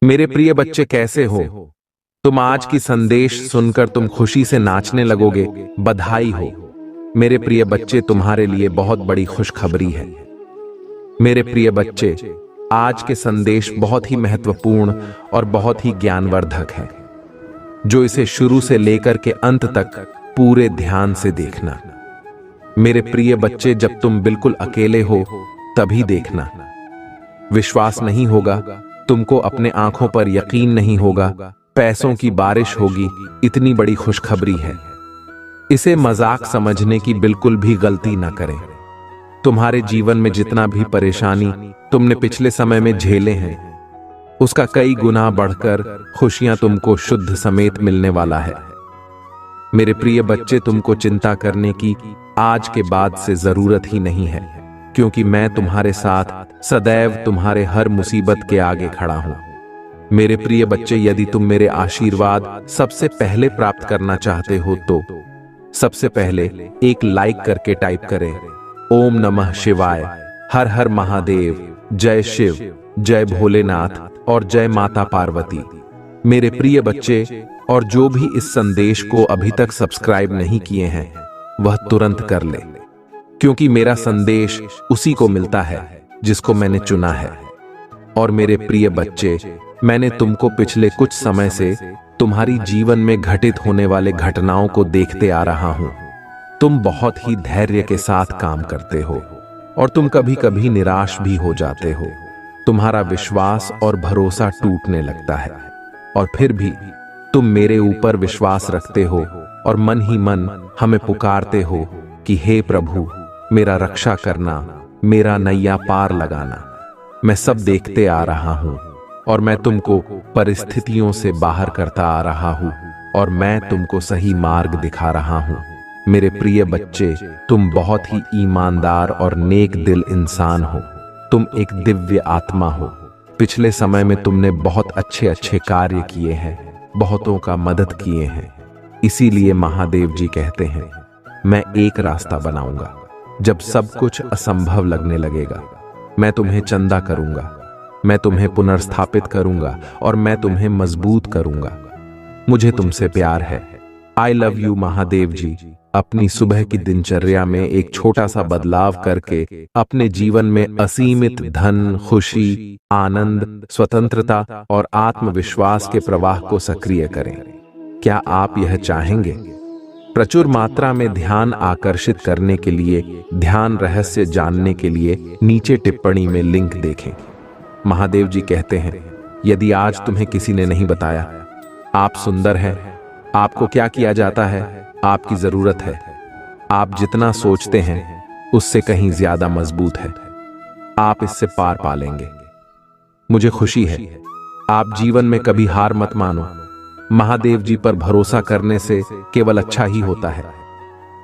मेरे प्रिय बच्चे, कैसे हो तुम? आज की संदेश सुनकर तुम खुशी से नाचने लगोगे। बधाई हो मेरे प्रिय बच्चे, तुम्हारे लिए बहुत बड़ी खुशखबरी है। मेरे प्रिय बच्चे, आज के संदेश बहुत ही महत्वपूर्ण और बहुत ही ज्ञानवर्धक है, जो इसे शुरू से लेकर के अंत तक पूरे ध्यान से देखना। मेरे प्रिय बच्चे, जब तुम बिल्कुल अकेले हो तभी देखना। विश्वास नहीं होगा, तुमको अपने आंखों पर यकीन नहीं होगा, पैसों की बारिश होगी, इतनी बड़ी खुशखबरी है। इसे मजाक समझने की बिल्कुल भी गलती ना करें। तुम्हारे जीवन में जितना भी परेशानी तुमने पिछले समय में झेले हैं, उसका कई गुना बढ़कर खुशियां तुमको शुद्ध समेत मिलने वाला है। मेरे प्रिय बच्चे, तुमको चिंता करने की आज के बाद से जरूरत ही नहीं है, क्योंकि मैं तुम्हारे साथ सदैव तुम्हारे हर मुसीबत के आगे खड़ा हूं। मेरे प्रिय बच्चे, यदि तुम मेरे आशीर्वाद सबसे पहले प्राप्त करना चाहते हो तो सबसे पहले एक लाइक करके टाइप करें ओम नमः शिवाय, हर हर महादेव, जय शिव, जय भोलेनाथ और जय माता पार्वती। मेरे प्रिय बच्चे, और जो भी इस संदेश को अभी तक सब्सक्राइब नहीं किए हैं वह तुरंत कर ले, क्योंकि मेरा संदेश उसी को मिलता है जिसको मैंने चुना है। और मेरे प्रिय बच्चे, मैंने तुमको पिछले कुछ समय से तुम्हारी जीवन में घटित होने वाले घटनाओं को देखते आ रहा हूं। तुम बहुत ही धैर्य के साथ काम करते हो और तुम कभी कभी निराश भी हो जाते हो। तुम्हारा विश्वास और भरोसा टूटने लगता है, और फिर भी तुम मेरे ऊपर विश्वास रखते हो और मन ही मन हमें पुकारते हो कि हे प्रभु, मेरा रक्षा करना, मेरा नैया पार लगाना। मैं सब देखते आ रहा हूं और मैं तुमको परिस्थितियों से बाहर करता आ रहा हूं और मैं तुमको सही मार्ग दिखा रहा हूं। मेरे प्रिय बच्चे, तुम बहुत ही ईमानदार और नेक दिल इंसान हो। तुम एक दिव्य आत्मा हो। पिछले समय में तुमने बहुत अच्छे अच्छे कार्य किए हैं, बहुतों का मदद किए हैं। इसीलिए महादेव जी कहते हैं, मैं एक रास्ता बनाऊंगा। जब सब कुछ असंभव लगने लगेगा, मैं तुम्हें चंदा करूंगा, मैं तुम्हें पुनर्स्थापित करूंगा और मैं तुम्हें मजबूत करूंगा। मुझे तुमसे प्यार है। आई लव यू महादेव जी। अपनी सुबह की दिनचर्या में एक छोटा सा बदलाव करके अपने जीवन में असीमित धन, खुशी, आनंद, स्वतंत्रता और आत्मविश्वास के प्रवाह को सक्रिय करें। क्या आप यह चाहेंगे? प्रचुर मात्रा में ध्यान आकर्षित करने के लिए, ध्यान रहस्य जानने के लिए नीचे टिप्पणी में लिंक देखें। महादेव जी कहते हैं, यदि आज तुम्हें किसी ने नहीं बताया आप सुंदर हैं, आपको क्या किया जाता है, आपकी जरूरत है, आप जितना सोचते हैं उससे कहीं ज्यादा मजबूत है, आप इससे पार पा लेंगे। मुझे खुशी है। आप जीवन में कभी हार मत मानो। महादेव जी पर भरोसा करने से केवल अच्छा ही होता है।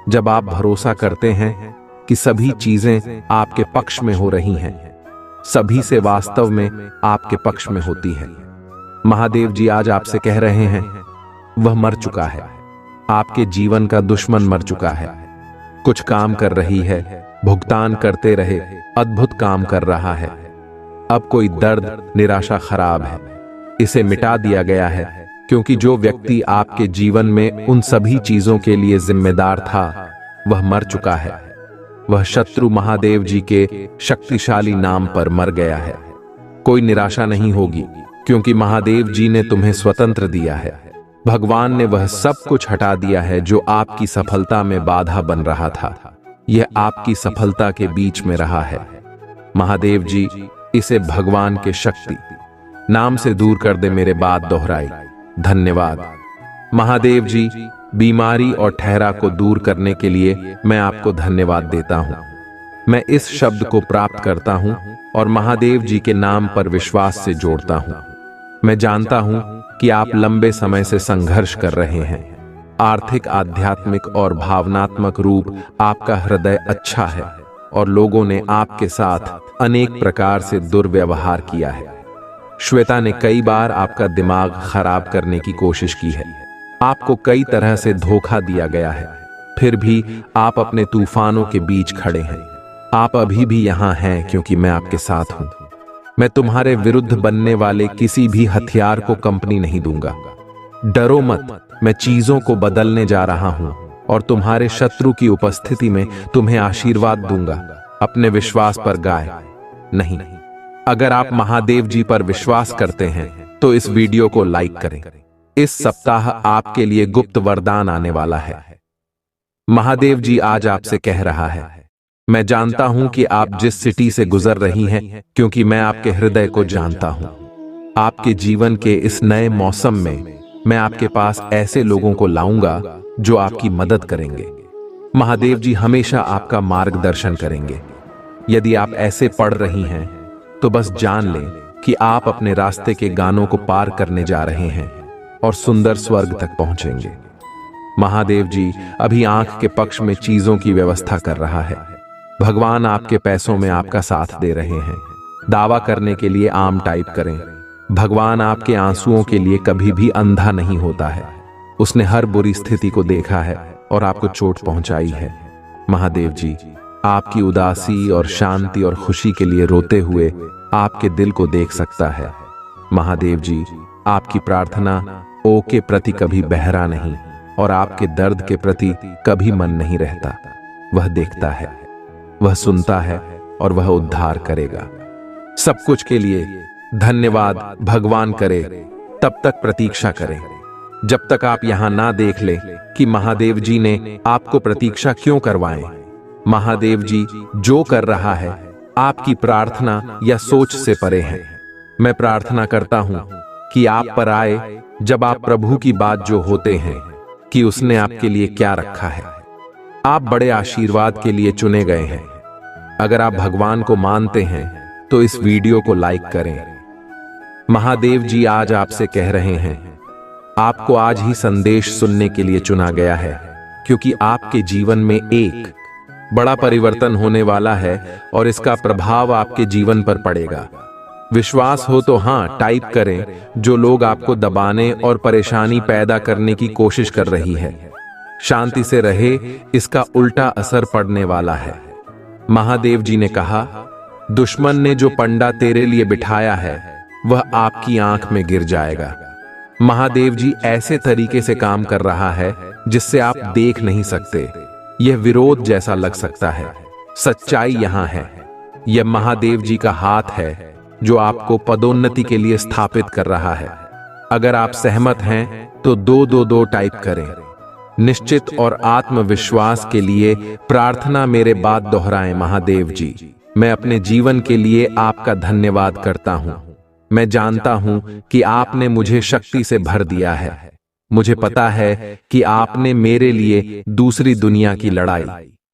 जब आप भरोसा करते हैं कि सभी चीजें आपके पक्ष में हो रही हैं, सभी से वास्तव में आपके पक्ष में होती है। महादेव जी आज आपसे कह रहे हैं, वह मर चुका है। आपके जीवन का दुश्मन मर चुका है। कुछ काम कर रही है, भुगतान करते रहे, अद्भुत काम कर रहा है। अब कोई दर्द, निराशा खराब है, इसे मिटा दिया गया है, क्योंकि जो व्यक्ति आपके जीवन में उन सभी चीजों के लिए जिम्मेदार था वह मर चुका है। वह शत्रु महादेव जी के शक्तिशाली नाम पर मर गया है। कोई निराशा नहीं होगी, क्योंकि महादेव जी ने तुम्हें स्वतंत्र दिया है। भगवान ने वह सब कुछ हटा दिया है जो आपकी सफलता में बाधा बन रहा था। यह आपकी सफलता के बीच में रहा है। महादेव जी इसे भगवान के शक्ति नाम से दूर कर दे। मेरे बात दोहराई। धन्यवाद महादेव जी। बीमारी और ठहरा को दूर करने के लिए मैं आपको धन्यवाद देता हूं। मैं इस शब्द को प्राप्त करता हूं और महादेव जी के नाम पर विश्वास से जोड़ता हूं। मैं जानता हूं कि आप लंबे समय से संघर्ष कर रहे हैं। आर्थिक, आध्यात्मिक और भावनात्मक रूप आपका हृदय अच्छा है और लोगों ने आपके साथ अनेक प्रकार से दुर्व्यवहार किया है। श्वेता ने कई बार आपका दिमाग खराब करने की कोशिश की है। आपको कई तरह से धोखा दिया गया है, फिर भी आप अपने तूफानों के बीच खड़े हैं। आप अभी भी यहां हैं क्योंकि मैं आपके साथ हूं। मैं तुम्हारे विरुद्ध बनने वाले किसी भी हथियार को कंपनी नहीं दूंगा। डरो मत, मैं चीजों को बदलने जा रहा हूं और तुम्हारे शत्रु की उपस्थिति में तुम्हें आशीर्वाद दूंगा। अपने विश्वास पर गाय नहीं। अगर आप महादेव जी पर विश्वास करते हैं तो इस वीडियो को लाइक करें। इस सप्ताह आपके लिए गुप्त वरदान आने वाला है। महादेव जी आज आपसे कह रहा है, मैं जानता हूं कि आप जिस सिटी से गुजर रही हैं, क्योंकि मैं आपके हृदय को जानता हूं। आपके जीवन के इस नए मौसम में मैं आपके पास ऐसे लोगों को लाऊंगा जो आपकी मदद करेंगे। महादेव जी हमेशा आपका मार्गदर्शन करेंगे। यदि आप ऐसे पढ़ रही हैं तो बस जान लें कि आप अपने रास्ते के गानों को पार करने जा रहे हैं और सुंदर स्वर्ग तक पहुंचेंगे। महादेव जी अभी आंख के पक्ष में चीजों की व्यवस्था कर रहा है। भगवान आपके पैसों में आपका साथ दे रहे हैं। दावा करने के लिए आम टाइप करें। भगवान आपके आंसुओं के लिए कभी भी अंधा नहीं होता है। उसने हर बुरी स्थिति को देखा है और आपको चोट पहुंचाई है। महादेव जी आपकी उदासी और शांति और खुशी के लिए रोते हुए आपके दिल को देख सकता है। महादेव जी आपकी प्रार्थना ओ के प्रति कभी बहरा नहीं और आपके दर्द के प्रति कभी मन नहीं रहता। वह देखता है, वह सुनता है और वह उद्धार करेगा। सब कुछ के लिए धन्यवाद भगवान करे। तब तक प्रतीक्षा करें जब तक आप यहां ना देख ले कि महादेव जी ने आपको प्रतीक्षा क्यों करवाएं। महादेव जी जो कर रहा है आपकी प्रार्थना या सोच से परे है। मैं प्रार्थना करता हूं कि आप पर आए जब आप प्रभु की बात जो होते हैं कि उसने आपके लिए क्या रखा है। आप बड़े आशीर्वाद के लिए चुने गए हैं। अगर आप भगवान को मानते हैं तो इस वीडियो को लाइक करें। महादेव जी आज आपसे कह रहे हैं, आपको आज ही संदेश सुनने के लिए चुना गया है, क्योंकि आपके जीवन में एक बड़ा परिवर्तन होने वाला है और इसका प्रभाव आपके जीवन पर पड़ेगा। विश्वास हो तो हां टाइप करें। जो लोग आपको दबाने और परेशानी पैदा करने की कोशिश कर रही है, शांति से रहे, इसका उल्टा असर पड़ने वाला है। महादेव जी ने कहा, दुश्मन ने जो पंडा तेरे लिए बिठाया है वह आपकी आंख में गिर जाएगा। महादेव जी ऐसे तरीके से काम कर रहा है जिससे आप देख नहीं सकते। यह विरोध जैसा लग सकता है, सच्चाई यहां है। यह महादेव जी का हाथ है जो आपको पदोन्नति के लिए स्थापित कर रहा है। अगर आप सहमत हैं तो 222 टाइप करें। निश्चित और आत्मविश्वास के लिए प्रार्थना मेरे बाद दोहराएं। महादेव जी मैं अपने जीवन के लिए आपका धन्यवाद करता हूं। मैं जानता हूं कि आपने मुझे शक्ति से भर दिया है। मुझे पता है कि आपने मेरे लिए दूसरी दुनिया की लड़ाई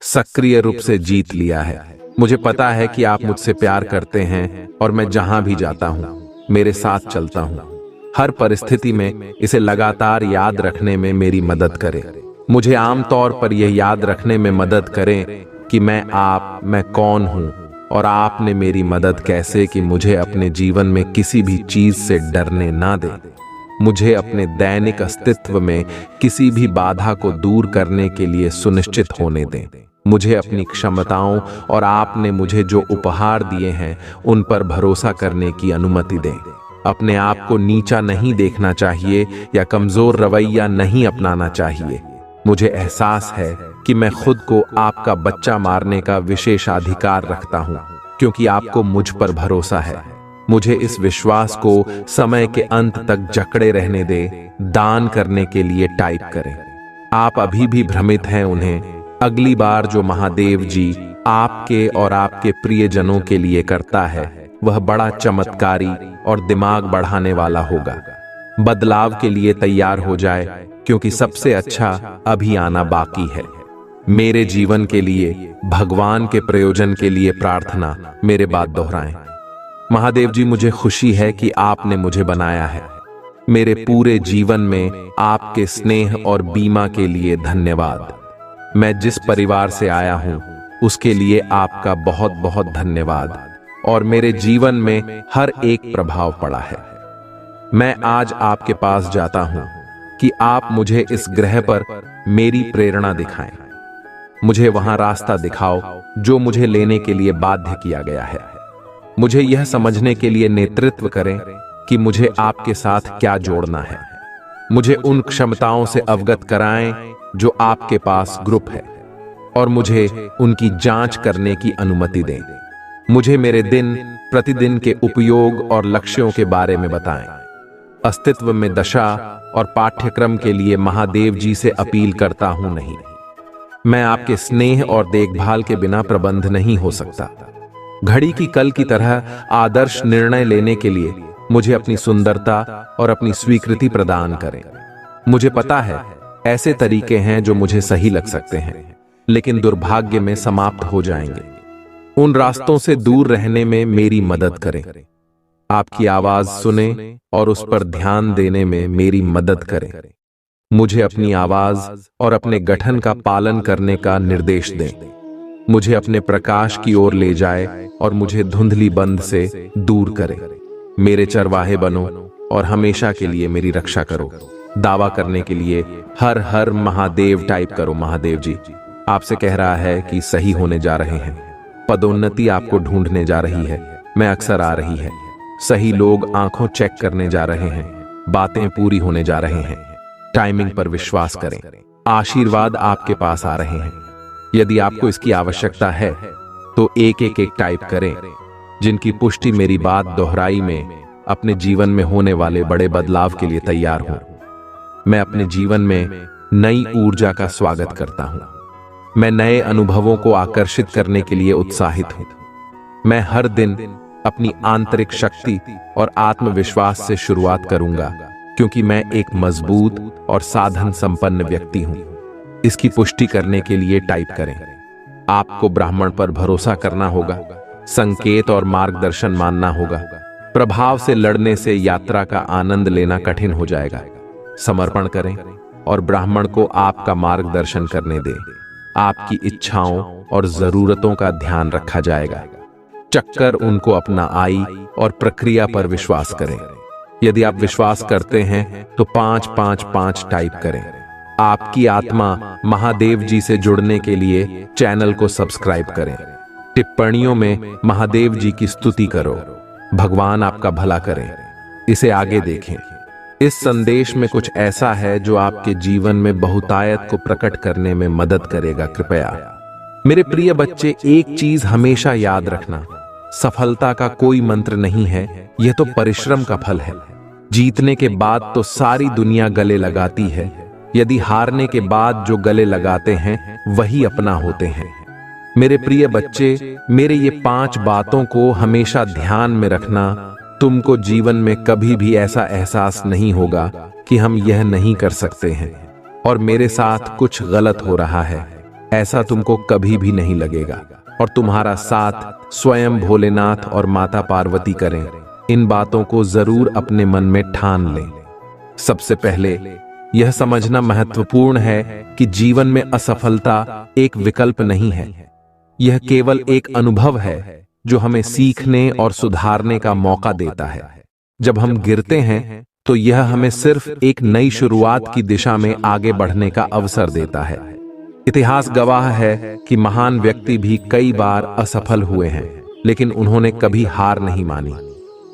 सक्रिय रूप से जीत लिया है। मुझे पता है कि आप मुझसे प्यार करते हैं और मैं जहां भी जाता हूं मेरे साथ चलता हूं। हर परिस्थिति में इसे लगातार याद रखने में मेरी मदद करें। मुझे आमतौर पर यह याद रखने में मदद करें कि मैं कौन हूं और आपने मेरी मदद कैसे कि मुझे अपने जीवन में किसी भी चीज से डरने ना दे। मुझे अपने दैनिक अस्तित्व में किसी भी बाधा को दूर करने के लिए सुनिश्चित होने दें। मुझे अपनी क्षमताओं और आपने मुझे जो उपहार दिए हैं उन पर भरोसा करने की अनुमति दें। अपने आप को नीचा नहीं देखना चाहिए या कमजोर रवैया नहीं अपनाना चाहिए। मुझे एहसास है कि मैं खुद को आपका बच्चा मारने का विशेषाधिकार रखता हूं, क्योंकि आपको मुझ पर भरोसा है। मुझे इस विश्वास को समय के अंत तक जकड़े रहने दे। दान करने के लिए टाइप करें। आप अभी भी भ्रमित हैं उन्हें। अगली बार जो महादेव जी आपके और आपके प्रियजनों के लिए करता है वह बड़ा चमत्कारी और दिमाग बढ़ाने वाला होगा। बदलाव के लिए तैयार हो जाए, क्योंकि सबसे अच्छा अभी आना बाकी है। मेरे जीवन के लिए भगवान के प्रयोजन के लिए प्रार्थना मेरे बाद दोहराएं। महादेव जी मुझे खुशी है कि आपने मुझे बनाया है। मेरे पूरे जीवन में आपके स्नेह और बीमा के लिए धन्यवाद। मैं जिस परिवार से आया हूं उसके लिए आपका बहुत बहुत धन्यवाद और मेरे जीवन में हर एक प्रभाव पड़ा है। मैं आज आपके पास जाता हूं कि आप मुझे इस ग्रह पर मेरी प्रेरणा दिखाएं। मुझे वहां रास्ता दिखाओ जो मुझे लेने के लिए बाध्य किया गया है। मुझे यह समझने के लिए नेतृत्व करें कि मुझे आपके साथ क्या जोड़ना है। मुझे उन क्षमताओं से अवगत कराएं जो आपके पास ग्रुप है और मुझे उनकी जांच करने की अनुमति दें। मुझे मेरे दिन प्रतिदिन के उपयोग और लक्ष्यों के बारे में बताएं। अस्तित्व में दशा और पाठ्यक्रम के लिए महादेव जी से अपील करता हूं नहीं। मैं आपके स्नेह और देखभाल के बिना प्रबंध नहीं हो सकता। घड़ी की कल की तरह आदर्श निर्णय लेने के लिए मुझे अपनी सुंदरता और अपनी स्वीकृति प्रदान करें। मुझे पता है ऐसे तरीके हैं जो मुझे सही लग सकते हैं, लेकिन दुर्भाग्य में समाप्त हो जाएंगे। उन रास्तों से दूर रहने में मेरी मदद करें। आपकी आवाज सुने और उस पर ध्यान देने में मेरी मदद करें। मुझे अपनी आवाज और अपने गठन का पालन करने का निर्देश दें। मुझे अपने प्रकाश की ओर ले जाए और मुझे धुंधली बंद से दूर करे। मेरे चरवाहे बनो और हमेशा के लिए मेरी रक्षा करो। दावा करने के लिए हर हर महादेव टाइप करो। महादेव जी आपसे कह रहा है कि सही होने जा रहे हैं। पदोन्नति आपको ढूंढने जा रही है। मैं अक्सर आ रही है। सही लोग आंखों चेक करने जा रहे हैं। बातें पूरी होने जा रहे हैं। टाइमिंग पर विश्वास करें। आशीर्वाद आपके पास आ रहे हैं। यदि आपको इसकी आवश्यकता है तो एक एक टाइप करें, जिनकी पुष्टि मेरी बात दोहराई में अपने जीवन में होने वाले बड़े बदलाव के लिए तैयार हूं। मैं अपने जीवन में नई ऊर्जा का स्वागत करता हूं। मैं नए अनुभवों को आकर्षित करने के लिए उत्साहित हूं। मैं हर दिन अपनी आंतरिक शक्ति और आत्मविश्वास से शुरुआत करूंगा, क्योंकि मैं एक मजबूत और साधन संपन्न व्यक्ति हूं। इसकी पुष्टि करने के लिए टाइप करें। आपको ब्राह्मण पर भरोसा करना होगा। संकेत और मार्गदर्शन मानना होगा। प्रभाव से लड़ने से यात्रा का आनंद लेना कठिन हो जाएगा। समर्पण करें और ब्राह्मण को आपका मार्गदर्शन करने दें। आपकी इच्छाओं और जरूरतों का ध्यान रखा जाएगा। चक्कर उनको अपना आई और प्रक्रिया पर विश्वास करें। यदि आप विश्वास करते हैं तो 555 टाइप करें। आपकी आत्मा महादेव जी से जुड़ने के लिए चैनल को सब्सक्राइब करें। टिप्पणियों में महादेव जी की स्तुति करो। भगवान आपका भला करें। इसे आगे देखें। इस संदेश में कुछ ऐसा है जो आपके जीवन में बहुतायत को प्रकट करने में मदद करेगा। कृपया मेरे प्रिय बच्चे, एक चीज हमेशा याद रखना, सफलता का कोई मंत्र नहीं है, यह तो परिश्रम का फल है। जीतने के बाद तो सारी दुनिया गले लगाती है। यदि हारने के बाद जो गले लगाते हैं वही अपना होते हैं। मेरे प्रिय बच्चे, मेरे ये 5 बातों को हमेशा ध्यान में रखना। तुमको जीवन में कभी भी ऐसा एहसास नहीं होगा कि हम यह नहीं कर सकते हैं और मेरे साथ कुछ गलत हो रहा है। ऐसा तुमको कभी भी नहीं लगेगा और तुम्हारा साथ स्वयं भोलेनाथ और माता पार्वती करें। इन बातों को जरूर अपने मन में ठान लें। सबसे पहले यह समझना महत्वपूर्ण है कि जीवन में असफलता एक विकल्प नहीं है। यह केवल एक अनुभव है जो हमें सीखने और सुधारने का मौका देता है। जब हम गिरते हैं तो यह हमें सिर्फ एक नई शुरुआत की दिशा में आगे बढ़ने का अवसर देता है। इतिहास गवाह है कि महान व्यक्ति भी कई बार असफल हुए हैं, लेकिन उन्होंने कभी हार नहीं मानी।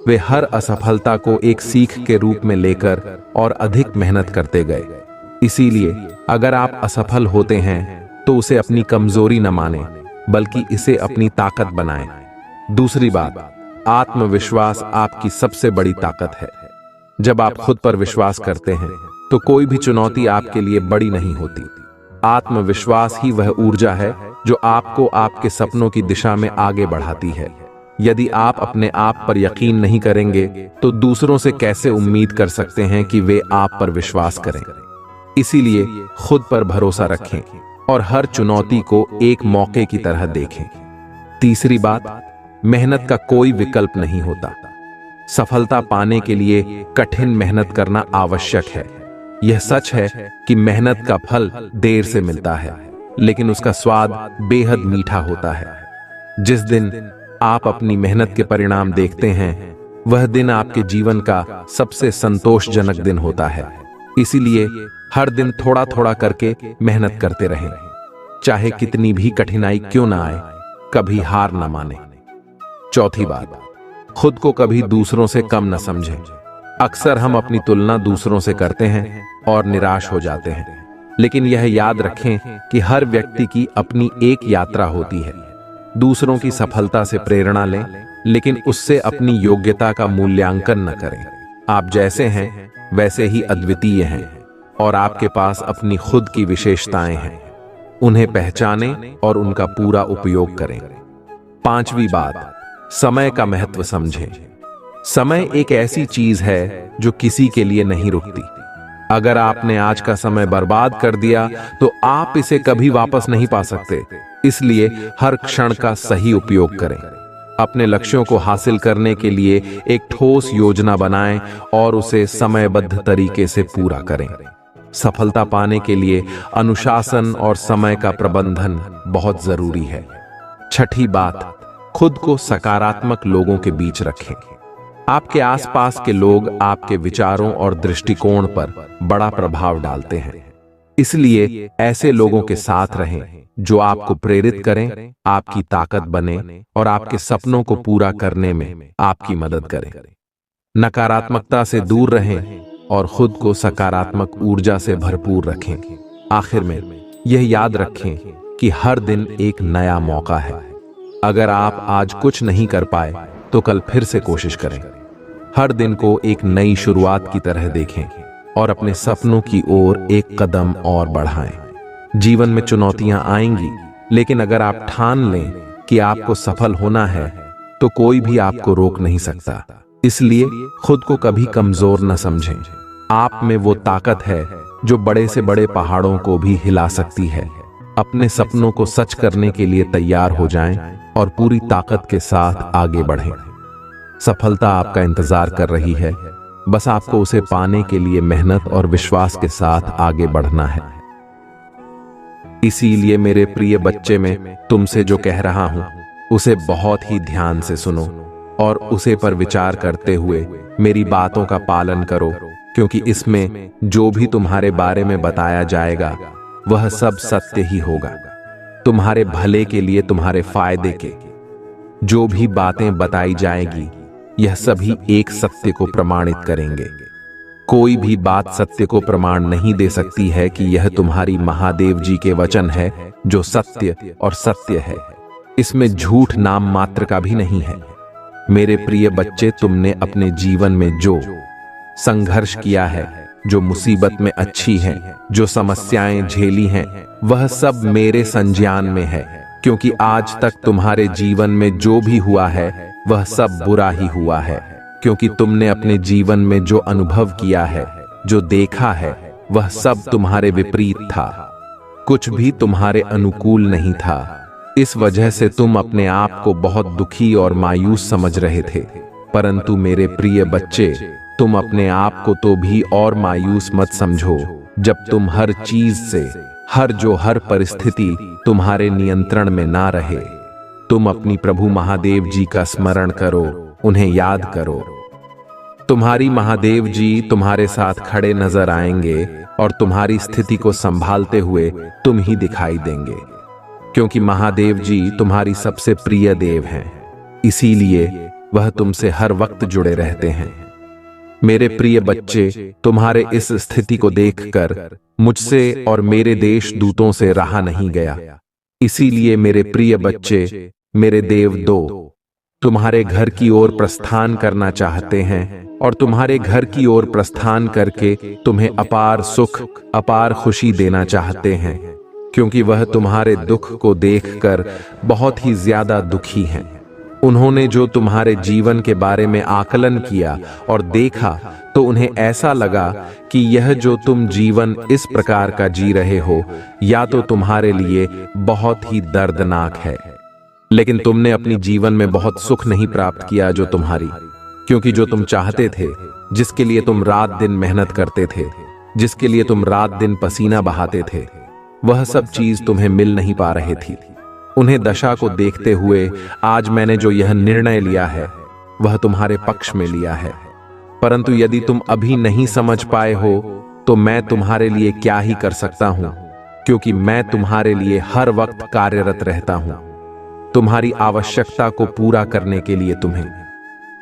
वे हर असफलता को एक सीख के रूप में लेकर और अधिक मेहनत करते गए। इसीलिए अगर आप असफल होते हैं तो उसे अपनी कमजोरी न मानें, बल्कि इसे अपनी ताकत बनाएं। दूसरी बात, आत्मविश्वास आपकी सबसे बड़ी ताकत है। जब आप खुद पर विश्वास करते हैं तो कोई भी चुनौती आपके लिए बड़ी नहीं होती। आत्मविश्वास ही वह ऊर्जा है जो आपको आपके सपनों की दिशा में आगे बढ़ाती है। यदि आप अपने आप पर यकीन नहीं करेंगे तो दूसरों से कैसे उम्मीद कर सकते हैं कि वे आप पर विश्वास करें। इसीलिए खुद पर भरोसा रखें और हर चुनौती को एक मौके की तरह देखें। तीसरी बात, मेहनत का कोई विकल्प नहीं होता। सफलता पाने के लिए कठिन मेहनत करना आवश्यक है। यह सच है कि मेहनत का फल देर से मिलता है, लेकिन उसका स्वाद बेहद मीठा होता है। जिस दिन आप अपनी मेहनत के परिणाम देखते हैं, वह दिन आपके जीवन का सबसे संतोषजनक दिन होता है। इसीलिए हर दिन थोड़ा थोड़ा करके मेहनत करते रहें, चाहे कितनी भी कठिनाई क्यों ना आए। कभी हार ना माने। चौथी बात, खुद को कभी दूसरों से कम न समझें। अक्सर हम अपनी तुलना दूसरों से करते हैं और निराश हो जाते हैं, लेकिन यह याद रखें कि हर व्यक्ति की अपनी एक यात्रा होती है। दूसरों की सफलता से प्रेरणा लें, लेकिन उससे अपनी योग्यता का मूल्यांकन न करें। आप जैसे हैं वैसे ही अद्वितीय हैं और आपके पास अपनी खुद की विशेषताएं हैं। उन्हें पहचानें और उनका पूरा उपयोग करें। पांचवी बात, समय का महत्व समझें। समय एक ऐसी चीज है जो किसी के लिए नहीं रुकती। अगर आपने आज का समय बर्बाद कर दिया तो आप इसे कभी वापस नहीं पा सकते। इसलिए हर क्षण का सही उपयोग करें। अपने लक्ष्यों को हासिल करने के लिए एक ठोस योजना बनाएं और उसे समयबद्ध तरीके से पूरा करें। सफलता पाने के लिए अनुशासन और समय का प्रबंधन बहुत जरूरी है। छठी बात, खुद को सकारात्मक लोगों के बीच रखें। आपके आसपास के लोग आपके विचारों और दृष्टिकोण पर बड़ा प्रभाव डालते हैं। इसलिए ऐसे लोगों के साथ रहें जो आपको प्रेरित करें, आपकी ताकत बने और आपके सपनों को पूरा करने में आपकी मदद करें। नकारात्मकता से दूर रहें और खुद को सकारात्मक ऊर्जा से भरपूर रखें। आखिर में यह याद रखें कि हर दिन एक नया मौका है। अगर आप आज कुछ नहीं कर पाए तो कल फिर से कोशिश करें। हर दिन को एक नई शुरुआत की तरह देखें और अपने सपनों की ओर एक कदम और बढ़ाएं। जीवन में चुनौतियां आएंगी, लेकिन अगर आप ठान लें कि आपको सफल होना है तो कोई भी आपको रोक नहीं सकता। इसलिए खुद को कभी कमजोर न समझें। आप में वो ताकत है जो बड़े से बड़े पहाड़ों को भी हिला सकती है। अपने सपनों को सच करने के लिए तैयार हो जाएं और पूरी ताकत के साथ आगे बढ़ें। सफलता आपका इंतजार कर रही है, बस आपको उसे पाने के लिए मेहनत और विश्वास के साथ आगे बढ़ना है। इसीलिए मेरे प्रिय बच्चे, मैं तुमसे जो कह रहा हूं उसे बहुत ही ध्यान से सुनो और उसे पर विचार करते हुए मेरी बातों का पालन करो, क्योंकि इसमें जो भी तुम्हारे बारे में बताया जाएगा वह सब सत्य ही होगा। तुम्हारे भले के लिए, तुम्हारे फायदे के जो भी बातें बताई जाएगी यह सभी एक सत्य को प्रमाणित करेंगे। कोई भी बात सत्य को प्रमाण नहीं दे सकती है कि यह तुम्हारी महादेव जी के वचन है जो सत्य और सत्य है। इसमें झूठ नाम मात्र का भी नहीं है। मेरे प्रिय बच्चे, तुमने अपने जीवन में जो संघर्ष किया है, जो मुसीबत में अच्छी है, जो समस्याएं झेली हैं, वह सब मेरे संज्ञान में है, क्योंकि आज तक तुम्हारे जीवन में जो भी हुआ है वह सब बुरा ही हुआ है। क्योंकि तुमने अपने जीवन में जो अनुभव किया है, जो देखा है, वह सब तुम्हारे विपरीत था। कुछ भी तुम्हारे अनुकूल नहीं था। इस वजह से तुम अपने आप को बहुत दुखी और मायूस समझ रहे थे। परंतु मेरे प्रिय बच्चे, तुम अपने आप को तो भी और मायूस मत समझो जब तुम हर चीज से, हर परिस्थिति तुम्हारे नियंत्रण में ना रहे। तुम अपनी प्रभु महादेव जी का स्मरण करो, उन्हें याद करो। तुम्हारी महादेव जी तुम्हारे साथ खड़े नजर आएंगे और तुम्हारी स्थिति को संभालते हुए तुम ही दिखाई देंगे, क्योंकि महादेव जी तुम्हारी सबसे प्रिय देव हैं। इसीलिए वह तुमसे हर वक्त जुड़े रहते हैं। मेरे प्रिय बच्चे, तुम्हारे इस स्थिति को देखकर मुझसे और मेरे देश दूतों से रहा नहीं गया। इसीलिए मेरे प्रिय बच्चे, मेरे देव दो तुम्हारे घर की ओर प्रस्थान करना चाहते हैं और तुम्हारे घर की ओर प्रस्थान करके तुम्हें अपार सुख, अपार खुशी देना चाहते हैं, क्योंकि वह तुम्हारे दुख को देखकर बहुत ही ज्यादा दुखी हैं। उन्होंने जो तुम्हारे जीवन के बारे में आकलन किया और देखा तो उन्हें ऐसा लगा कि यह जो तुम जीवन इस प्रकार का जी रहे हो या तो तुम्हारे लिए बहुत ही दर्दनाक है। लेकिन तुमने अपनी जीवन में बहुत सुख नहीं प्राप्त किया जो तुम्हारी, क्योंकि जो तुम चाहते थे, जिसके लिए तुम रात दिन मेहनत करते थे, जिसके लिए तुम रात दिन पसीना बहाते थे, वह सब चीज तुम्हें मिल नहीं पा रही थी। उन्हें दशा को देखते हुए आज मैंने जो यह निर्णय लिया है वह तुम्हारे पक्ष में लिया है। परंतु यदि तुम अभी नहीं समझ पाए हो तो मैं तुम्हारे लिए क्या ही कर सकता हूं, क्योंकि मैं तुम्हारे लिए हर वक्त कार्यरत रहता हूं, तुम्हारी आवश्यकता को पूरा करने के लिए तुम्हें।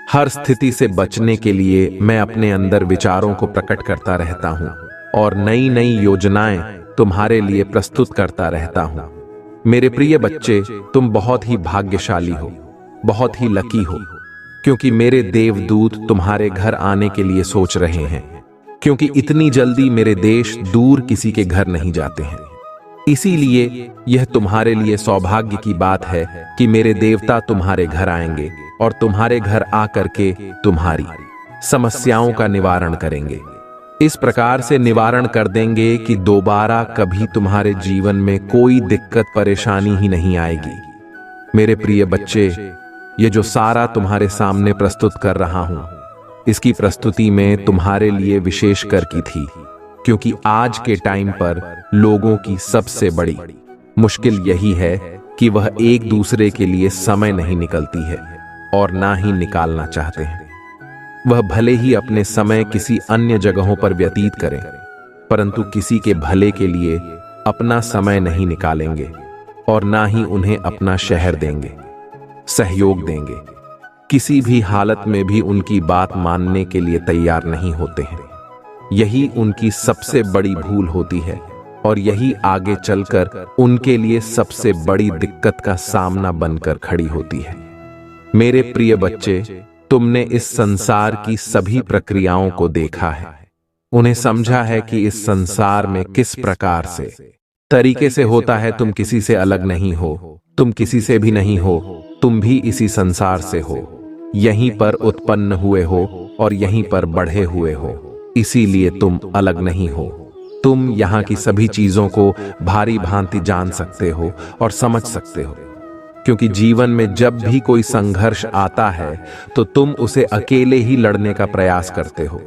हर स्थिति से बचने के लिए मैं अपने अंदर विचारों को प्रकट करता रहता हूं और नई नई योजनाएं तुम्हारे लिए प्रस्तुत करता रहता हूं। मेरे प्रिय बच्चे, तुम बहुत ही भाग्यशाली हो, बहुत ही लकी हो, क्योंकि मेरे देवदूत तुम्हारे घर आने के लिए सोच रहे हैं, क्योंकि इतनी जल्दी मेरे देश दूर किसी के घर नहीं जाते हैं। इसीलिए यह तुम्हारे लिए सौभाग्य की बात है कि मेरे देवता तुम्हारे घर आएंगे और तुम्हारे घर आकर के तुम्हारी समस्याओं का निवारण करेंगे। इस प्रकार से निवारण कर देंगे कि दोबारा कभी तुम्हारे जीवन में कोई दिक्कत परेशानी ही नहीं आएगी। मेरे प्रिय बच्चे, ये जो सारा तुम्हारे सामने प्रस्तुत कर रहा हूं, इसकी प्रस्तुति में तुम्हारे लिए विशेष कर की थी, क्योंकि आज के टाइम पर लोगों की सबसे बड़ी मुश्किल यही है कि वह एक दूसरे के लिए समय नहीं निकलती है और ना ही निकालना चाहते हैं। वह भले ही अपने समय किसी अन्य जगहों पर व्यतीत करें, परंतु किसी के भले के लिए अपना समय नहीं निकालेंगे और ना ही उन्हें अपना शहर देंगे, सहयोग देंगे। किसी भी हालत में भी उनकी बात मानने के लिए तैयार नहीं होते हैं। यही उनकी सबसे बड़ी भूल होती है और यही आगे चलकर उनके लिए सबसे बड़ी दिक्कत का सामना बनकर खड़ी होती है। मेरे प्रिय बच्चे, तुमने इस संसार की सभी प्रक्रियाओं को देखा है, उन्हें समझा है कि इस संसार में किस प्रकार से तरीके से होता है। तुम किसी से अलग नहीं हो, तुम किसी से भी नहीं हो, तुम भी इसी संसार से हो, यहीं पर उत्पन्न हुए हो और यहीं पर बढ़े हुए हो, इसीलिए तुम अलग नहीं हो। तुम यहाँ की सभी चीजों को भारी भांति जान सकते हो और समझ सकते हो, क्योंकि जीवन में जब भी कोई संघर्ष आता है तो तुम उसे अकेले ही लड़ने का प्रयास करते हो,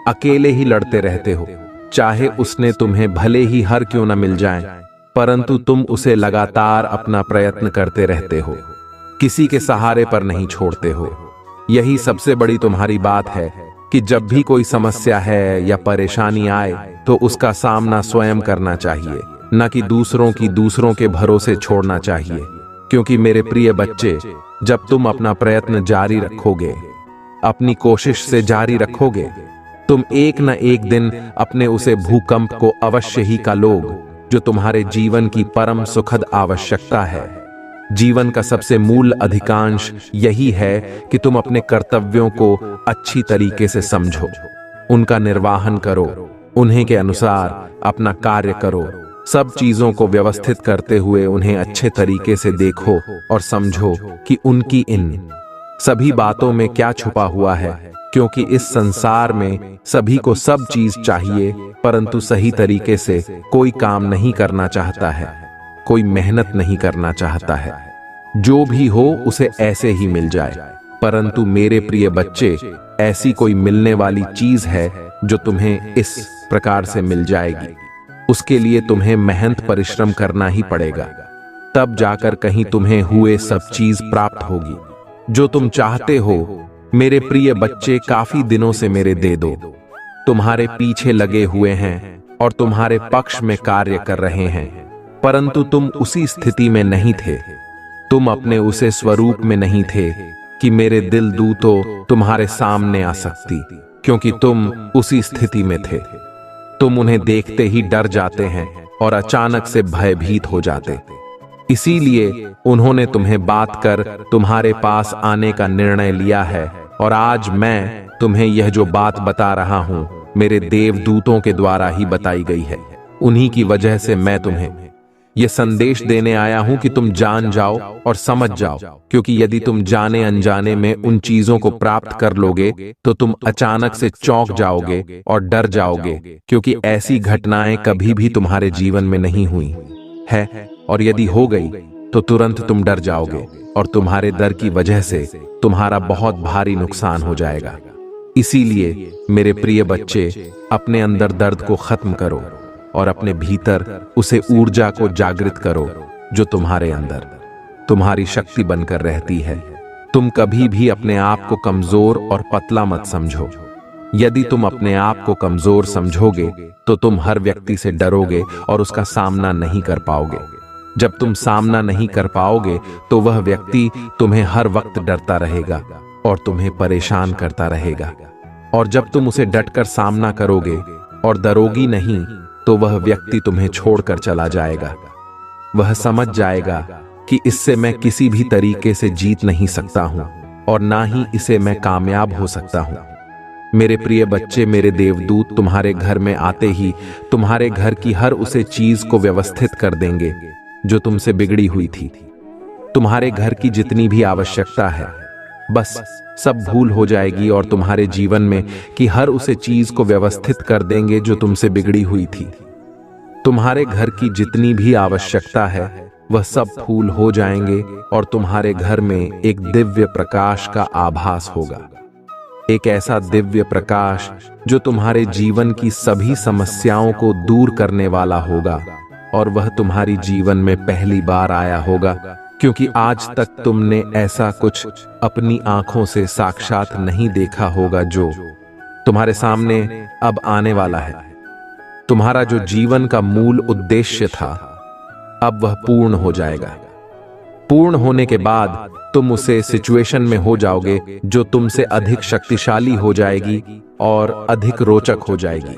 अकेले ही लड़ते रहते हो। चाहे उसने तुम्हें भले ही हर क्यों न मिल जाए, परंतु तुम उसे लगातार अपना प्रयत्न करते रहते हो, किसी के सहारे पर नहीं छोड़ते हो। यही सबसे बड़ी तुम्हारी बात है कि जब भी कोई समस्या है या परेशानी आए तो उसका सामना स्वयं करना चाहिए, न कि दूसरों के भरोसे छोड़ना चाहिए। क्योंकि मेरे प्रिय बच्चे, जब तुम अपना प्रयत्न जारी रखोगे, अपनी कोशिश से जारी रखोगे, तुम एक न एक दिन अपने उसे भूकंप को अवश्य ही का लोग, जो तुम्हारे जीवन की परम सुखद आवश्यकता है। जीवन का सबसे मूल अधिकांश यही है कि तुम अपने कर्तव्यों को अच्छी तरीके से समझो, उनका निर्वाहन करो, उन्हीं के अनुसार अपना कार्य करो। सब चीजों को व्यवस्थित करते हुए उन्हें अच्छे तरीके से देखो और समझो कि उनकी इन सभी बातों में क्या छुपा हुआ है। क्योंकि इस संसार में सभी को सब चीज चाहिए, परंतु सही तरीके से कोई काम नहीं करना चाहता है, कोई मेहनत नहीं करना चाहता है। जो भी हो उसे ऐसे ही मिल जाए, परंतु मेरे प्रिय बच्चे, ऐसी कोई मिलने वाली चीज है जो तुम्हें इस प्रकार से मिल जाएगी। उसके लिए तुम्हें मेहनत परिश्रम करना ही पड़ेगा, तब जाकर कहीं तुम्हें हुए सब चीज प्राप्त होगी जो तुम चाहते हो। मेरे प्रिय बच्चे, काफी दिनों से मेरे दे दो तुम्हारे पीछे लगे हुए हैं और तुम्हारे पक्ष में कार्य कर रहे हैं, परंतु तुम उसी स्थिति में नहीं थे, तुम अपने उसे स्वरूप में नहीं थे कि मेरे दिल दूतों तुम्हारे सामने आ सकती, क्योंकि तुम उसी स्थिति में थे। तुम उन्हें देखते ही डर जाते हैं और अचानक से भयभीत हो जाते। इसीलिए उन्होंने तुम्हें बात कर तुम्हारे पास आने का निर्णय लिया है और आज मैं तुम्हें यह जो बात बता रहा हूं, मेरे देवदूतों के द्वारा ही बताई गई है। उन्हीं की वजह से मैं तुम्हें यह संदेश देने आया हूं कि तुम जान जाओ और समझ जाओ, क्योंकि यदि तुम जाने अनजाने में उन चीजों को प्राप्त कर लोगे तो तुम अचानक से चौंक जाओगे और डर जाओगे, क्योंकि ऐसी घटनाएं कभी भी तुम्हारे जीवन में नहीं हुई है, और यदि हो गई तो तुरंत तुम डर जाओगे और तुम्हारे डर की वजह से तुम्हारा बहुत भारी नुकसान हो जाएगा। इसीलिए मेरे प्रिय बच्चे, अपने अंदर दर्द को खत्म करो और अपने भीतर उसे ऊर्जा को जागृत करो जो तुम्हारे अंदर तुम्हारी शक्ति बनकर रहती है। तुम कभी भी अपने आप को कमजोर और पतला मत समझो। यदि तुम अपने आप को कमजोर समझोगे तो तुम हर व्यक्ति से डरोगे और उसका सामना नहीं कर पाओगे। जब तुम सामना नहीं कर पाओगे तो वह व्यक्ति तुम्हें हर वक्त डरता रहेगा और तुम्हें परेशान करता रहेगा। और जब तुम उसे डटकर सामना करोगे और डरोगी नहीं, तो वह व्यक्ति तुम्हें छोड़कर चला जाएगा। वह समझ जाएगा कि इससे मैं किसी भी तरीके से जीत नहीं सकता हूं और ना ही इसे मैं कामयाब हो सकता हूं। मेरे प्रिय बच्चे, मेरे देवदूत तुम्हारे घर में आते ही तुम्हारे घर की हर उसे चीज को व्यवस्थित कर देंगे जो तुमसे बिगड़ी हुई थी। तुम्हारे घर की जितनी भी आवश्यकता है, बस सब भूल हो जाएगी और तुम्हारे जीवन में की हर उसे चीज को व्यवस्थित कर देंगे जो तुमसे बिगड़ी हुई थी। तुम्हारे घर की जितनी भी आवश्यकता है वह सब फूल हो जाएंगे और तुम्हारे घर में एक दिव्य प्रकाश का आभास होगा। एक ऐसा दिव्य प्रकाश जो तुम्हारे जीवन की सभी समस्याओं को दूर करने वाला होगा। और वह तुम्हारी जीवन में पहली बार आया होगा, क्योंकि आज तक तुमने ऐसा कुछ अपनी आंखों से साक्षात नहीं देखा होगा जो तुम्हारे सामने अब आने वाला है। तुम्हारा जो जीवन का मूल उद्देश्य था, अब वह पूर्ण हो जाएगा। पूर्ण होने के बाद तुम उसे सिचुएशन में हो जाओगे जो तुमसे अधिक शक्तिशाली हो जाएगी और अधिक रोचक हो जाएगी।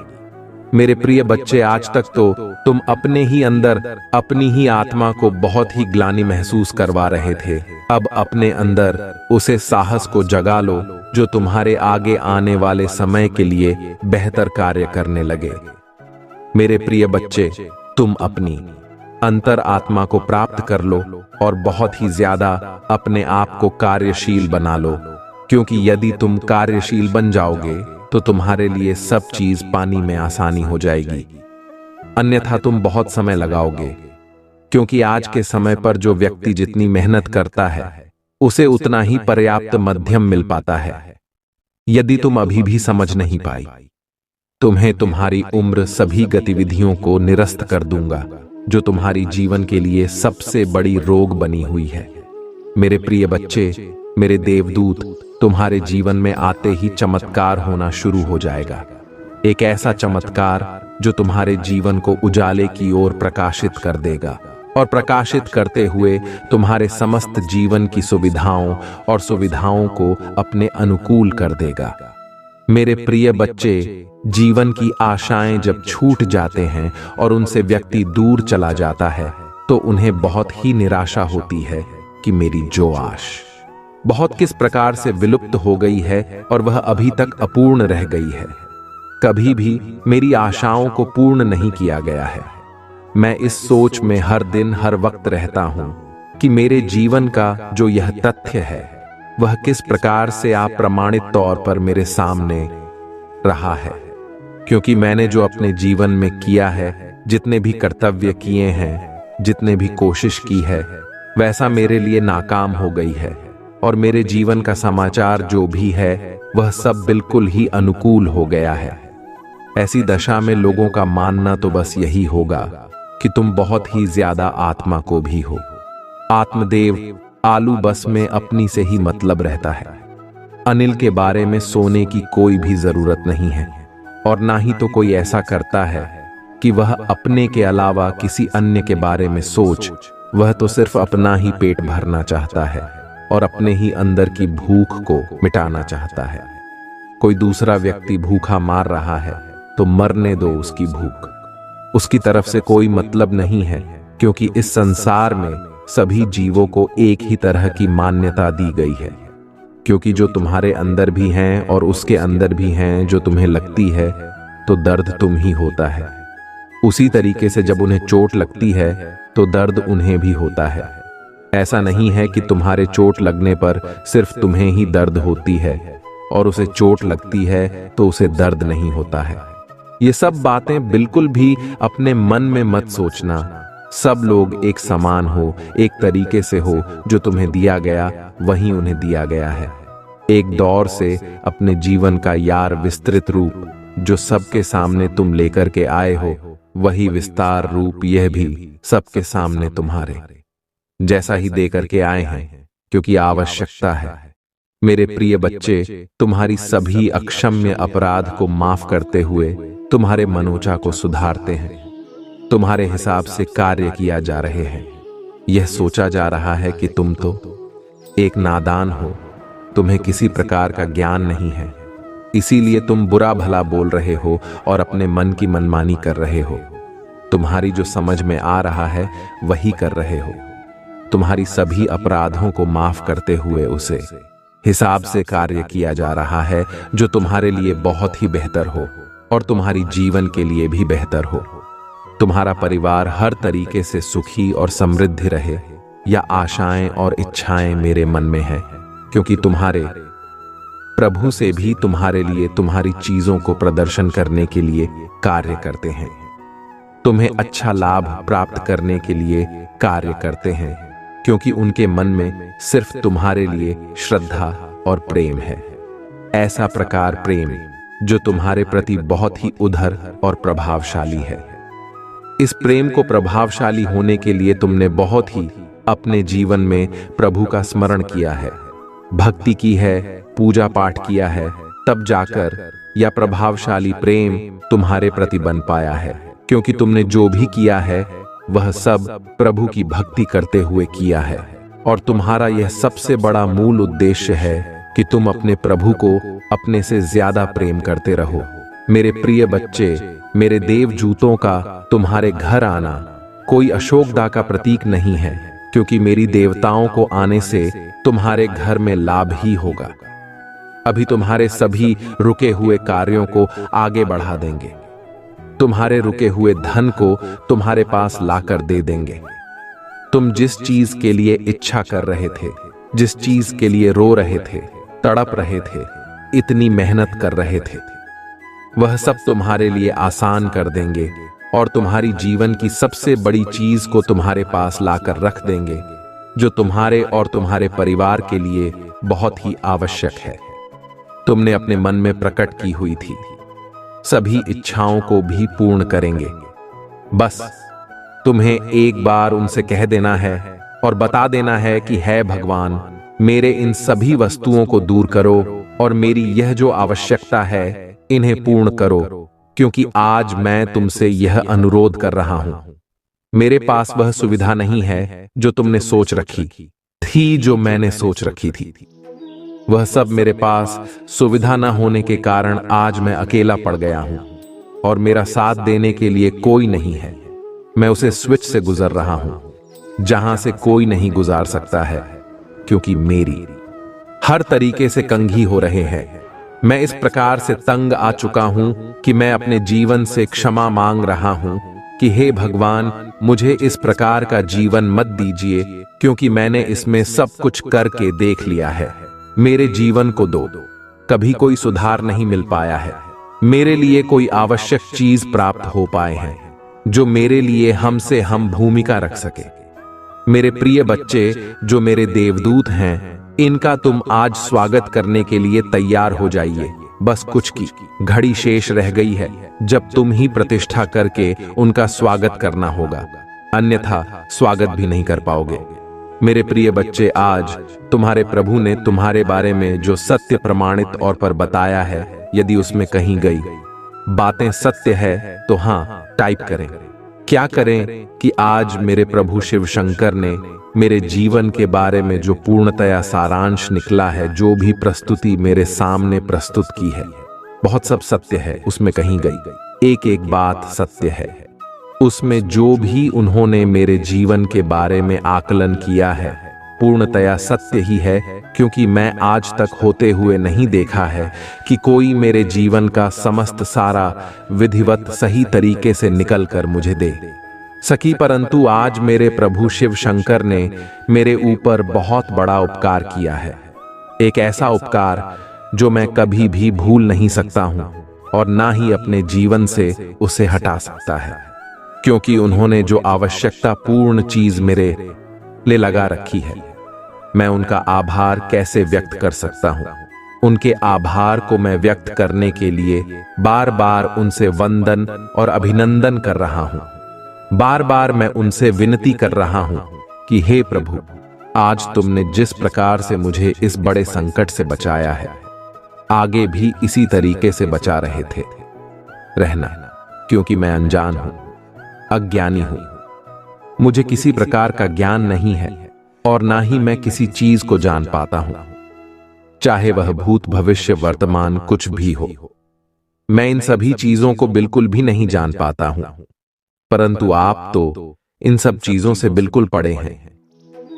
मेरे प्रिय बच्चे, आज तक तो तुम अपने ही अंदर अपनी ही आत्मा को बहुत ही ग्लानि महसूस करवा रहे थे। अब अपने अंदर उसे साहस को जगा लो जो तुम्हारे आगे आने वाले समय के लिए बेहतर कार्य करने लगे। मेरे प्रिय बच्चे, तुम अपनी अंतर आत्मा को प्राप्त कर लो और बहुत ही ज्यादा अपने आप को कार्यशील बना लो, क्योंकि यदि तुम कार्यशील बन जाओगे तो तुम्हारे लिए सब चीज पानी में आसानी हो जाएगी। अन्यथा तुम बहुत समय लगाओगे, क्योंकि आज के समय पर जो व्यक्ति जितनी मेहनत करता है उसे उतना ही पर्याप्त मध्यम मिल पाता है। यदि तुम अभी भी समझ नहीं पाई, तुम्हें तुम्हारी उम्र सभी गतिविधियों को निरस्त कर दूंगा जो तुम्हारी जीवन के लिए सबसे बड़ी रोग बनी हुई है। मेरे प्रिय बच्चे, मेरे देवदूत तुम्हारे जीवन में आते ही चमत्कार होना शुरू हो जाएगा। एक ऐसा चमत्कार जो तुम्हारे जीवन को उजाले की ओर प्रकाशित कर देगा और प्रकाशित करते हुए तुम्हारे समस्त जीवन की सुविधाओं को अपने अनुकूल कर देगा। मेरे प्रिय बच्चे, जीवन की आशाएं जब छूट जाते हैं और उनसे व्यक्ति दूर चला जाता है तो उन्हें बहुत ही निराशा होती है कि मेरी जो आश बहुत किस प्रकार से विलुप्त हो गई है और वह अभी तक अपूर्ण रह गई है। कभी भी मेरी आशाओं को पूर्ण नहीं किया गया है। मैं इस सोच में हर दिन हर वक्त रहता हूं कि मेरे जीवन का जो यह तथ्य है वह किस प्रकार से अप्रमाणित तौर पर मेरे सामने रहा है, क्योंकि मैंने जो अपने जीवन में किया है, जितने भी कर्तव्य किए हैं, जितने भी कोशिश की है, वैसा मेरे लिए नाकाम हो गई है और मेरे जीवन का समाचार जो भी है वह सब बिल्कुल ही अनुकूल हो गया है। ऐसी दशा में लोगों का मानना तो बस यही होगा कि तुम बहुत ही ज्यादा आत्मा को भी हो। आत्मदेव आलू बस में अपनी से ही मतलब रहता है। अनिल के बारे में सोने की कोई भी जरूरत नहीं है और ना ही तो कोई ऐसा करता है कि वह अपने के अलावा किसी अन्य के बारे में सोच। वह तो सिर्फ अपना ही पेट भरना चाहता है और अपने ही अंदर की भूख को मिटाना चाहता है। कोई दूसरा व्यक्ति भूखा मार रहा है तो मरने दो उसकी भूख, उसकी तरफ से कोई मतलब नहीं है, क्योंकि इस संसार में सभी जीवों को एक ही तरह की मान्यता दी गई है। क्योंकि जो तुम्हारे अंदर भी हैं और उसके अंदर भी हैं जो तुम्हें लगती है, तो दर्द तुम ही होता है। उसी तरीके से जब उन्हें चोट लगती है तो दर्द उन्हें भी होता है। ऐसा नहीं है कि तुम्हारे चोट लगने पर सिर्फ तुम्हें ही दर्द होती है और उसे चोट लगती है तो उसे दर्द नहीं होता है। ये सब बातें बिल्कुल भी अपने मन में मत सोचना। सब लोग एक समान हो, एक तरीके से हो। जो तुम्हें दिया गया वही उन्हें दिया गया है। एक दौर से अपने जीवन का यार विस्तृत रूप जो सबके सामने तुम लेकर के आए हो, वही विस्तार रूप यह भी सबके सामने तुम्हारे जैसा ही देकर के आए हैं, क्योंकि आवश्यकता है। मेरे प्रिय बच्चे, तुम्हारी सभी अक्षम्य अपराध को माफ करते हुए तुम्हारे मनोचा को सुधारते हैं। तुम्हारे हिसाब से कार्य किया जा रहे हैं। यह सोचा जा रहा है कि तुम तो एक नादान हो, तुम्हें किसी प्रकार का ज्ञान नहीं है, इसीलिए तुम बुरा भला बोल रहे हो और अपने मन की मनमानी कर रहे हो। तुम्हारी जो समझ में आ रहा है वही कर रहे हो। तुम्हारी सभी अपराधों को माफ करते हुए उसे हिसाब से कार्य किया जा रहा है, जो तुम्हारे लिए बहुत ही बेहतर हो और तुम्हारी जीवन के लिए भी बेहतर हो। तुम्हारा परिवार हर तरीके से सुखी और समृद्ध रहे, या आशाएं और इच्छाएं मेरे मन में है, क्योंकि तुम्हारे प्रभु से भी तुम्हारे लिए तुम्हारी चीजों को प्रदर्शन करने के लिए कार्य करते हैं। तुम्हें अच्छा लाभ प्राप्त करने के लिए कार्य करते हैं, क्योंकि उनके मन में सिर्फ तुम्हारे लिए श्रद्धा और प्रेम है। ऐसा प्रकार प्रेम जो तुम्हारे प्रति बहुत ही उदार और प्रभावशाली है। इस प्रेम को प्रभावशाली होने के लिए तुमने बहुत ही अपने जीवन में प्रभु का स्मरण किया है, भक्ति की है, पूजा पाठ किया है, तब जाकर यह प्रभावशाली प्रेम तुम्हारे प्रति बन पाया है। क्योंकि तुमने जो भी किया है वह सब प्रभु की भक्ति करते हुए किया है, और तुम्हारा यह सबसे बड़ा मूल उद्देश्य है कि तुम अपने प्रभु को अपने से ज्यादा प्रेम करते रहो। मेरे प्रिय बच्चे, मेरे देवदूतों का तुम्हारे घर आना कोई अशोकदा का प्रतीक नहीं है, क्योंकि मेरी देवताओं को आने से तुम्हारे घर में लाभ ही होगा। अभी तुम्हारे सभी रुके हुए कार्यों को आगे बढ़ा देंगे, तुम्हारे रुके हुए धन को तुम्हारे पास लाकर दे देंगे। तुम जिस चीज के लिए इच्छा कर रहे थे, जिस चीज के लिए रो रहे थे, तड़प रहे थे, इतनी मेहनत कर रहे थे, वह सब तुम्हारे लिए आसान कर देंगे और तुम्हारी जीवन की सबसे बड़ी चीज को तुम्हारे पास लाकर रख देंगे, जो तुम्हारे और तुम्हारे परिवार के लिए बहुत ही आवश्यक है। तुमने अपने मन में प्रकट की हुई थी, सभी इच्छाओं को भी पूर्ण करेंगे। बस तुम्हें एक बार उनसे कह देना है और बता देना है कि है भगवान, मेरे इन सभी वस्तुओं को दूर करो और मेरी यह जो आवश्यकता है इन्हें पूर्ण करो, क्योंकि आज मैं तुमसे यह अनुरोध कर रहा हूं। मेरे पास वह सुविधा नहीं है जो तुमने सोच रखी थी, जो मैंने सोच रखी थी। वह सब मेरे पास सुविधा न होने के कारण आज मैं अकेला पड़ गया हूं और मेरा साथ देने के लिए कोई नहीं है। मैं उसे स्विच से गुजर रहा हूं जहां से कोई नहीं गुजार सकता है, क्योंकि मेरी हर तरीके से कंघी हो रहे हैं। मैं इस प्रकार से तंग आ चुका हूं कि मैं अपने जीवन से क्षमा मांग रहा हूं कि हे भगवान, मुझे इस प्रकार का जीवन मत दीजिए, क्योंकि मैंने इसमें सब कुछ करके देख लिया है। मेरे जीवन को दो। कभी कोई सुधार नहीं मिल पाया है, मेरे लिए कोई आवश्यक चीज प्राप्त हो पाए हैं जो मेरे लिए हमसे हम भूमिका रख सके। मेरे प्रिय बच्चे जो मेरे देवदूत हैं, इनका तुम आज स्वागत करने के लिए तैयार हो जाइए। बस कुछ की घड़ी शेष रह गई है जब तुम ही प्रतिष्ठा करके उनका स्वागत करना होगा, अन्यथा स्वागत भी नहीं कर पाओगे। मेरे प्रिय बच्चे, आज तुम्हारे प्रभु ने तुम्हारे बारे में जो सत्य प्रमाणित और पर बताया है, यदि उसमें कहीं गई बातें सत्य है तो हाँ टाइप करें। क्या करें कि आज मेरे प्रभु शिव शंकर ने मेरे जीवन के बारे में जो पूर्णतया सारांश निकला है, जो भी प्रस्तुति मेरे सामने प्रस्तुत की है, बहुत सब सत्य है। उसमें कहीं गई एक एक बात सत्य है। उसमें जो भी उन्होंने मेरे जीवन के बारे में आकलन किया है पूर्णतया सत्य ही है, क्योंकि मैं आज तक होते हुए नहीं देखा है कि कोई मेरे जीवन का समस्त सारा विधिवत सही तरीके से निकल कर मुझे दे सकी। परंतु आज मेरे प्रभु शिव शंकर ने मेरे ऊपर बहुत बड़ा उपकार किया है, एक ऐसा उपकार जो मैं कभी भी भूल नहीं सकता हूं और ना ही अपने जीवन से उसे हटा सकता है, क्योंकि उन्होंने जो आवश्यकता पूर्ण चीज मेरे लिए लगा रखी है, मैं उनका आभार कैसे व्यक्त कर सकता हूं। उनके आभार को मैं व्यक्त करने के लिए बार बार उनसे वंदन और अभिनंदन कर रहा हूं। बार बार मैं उनसे विनती कर रहा हूं कि हे प्रभु, आज तुमने जिस प्रकार से मुझे इस बड़े संकट से बचाया है, आगे भी इसी तरीके से बचा रहे थे रहना, क्योंकि मैं अनजान हूं, अज्ञानी हूं। मुझे किसी प्रकार का ज्ञान नहीं है और ना ही मैं किसी चीज को जान पाता हूं। चाहे वह भूत भविष्य वर्तमान कुछ भी हो। मैं इन सभी चीजों को बिल्कुल भी नहीं जान पाता हूं, परंतु आप तो इन सब चीजों से बिल्कुल परे हैं।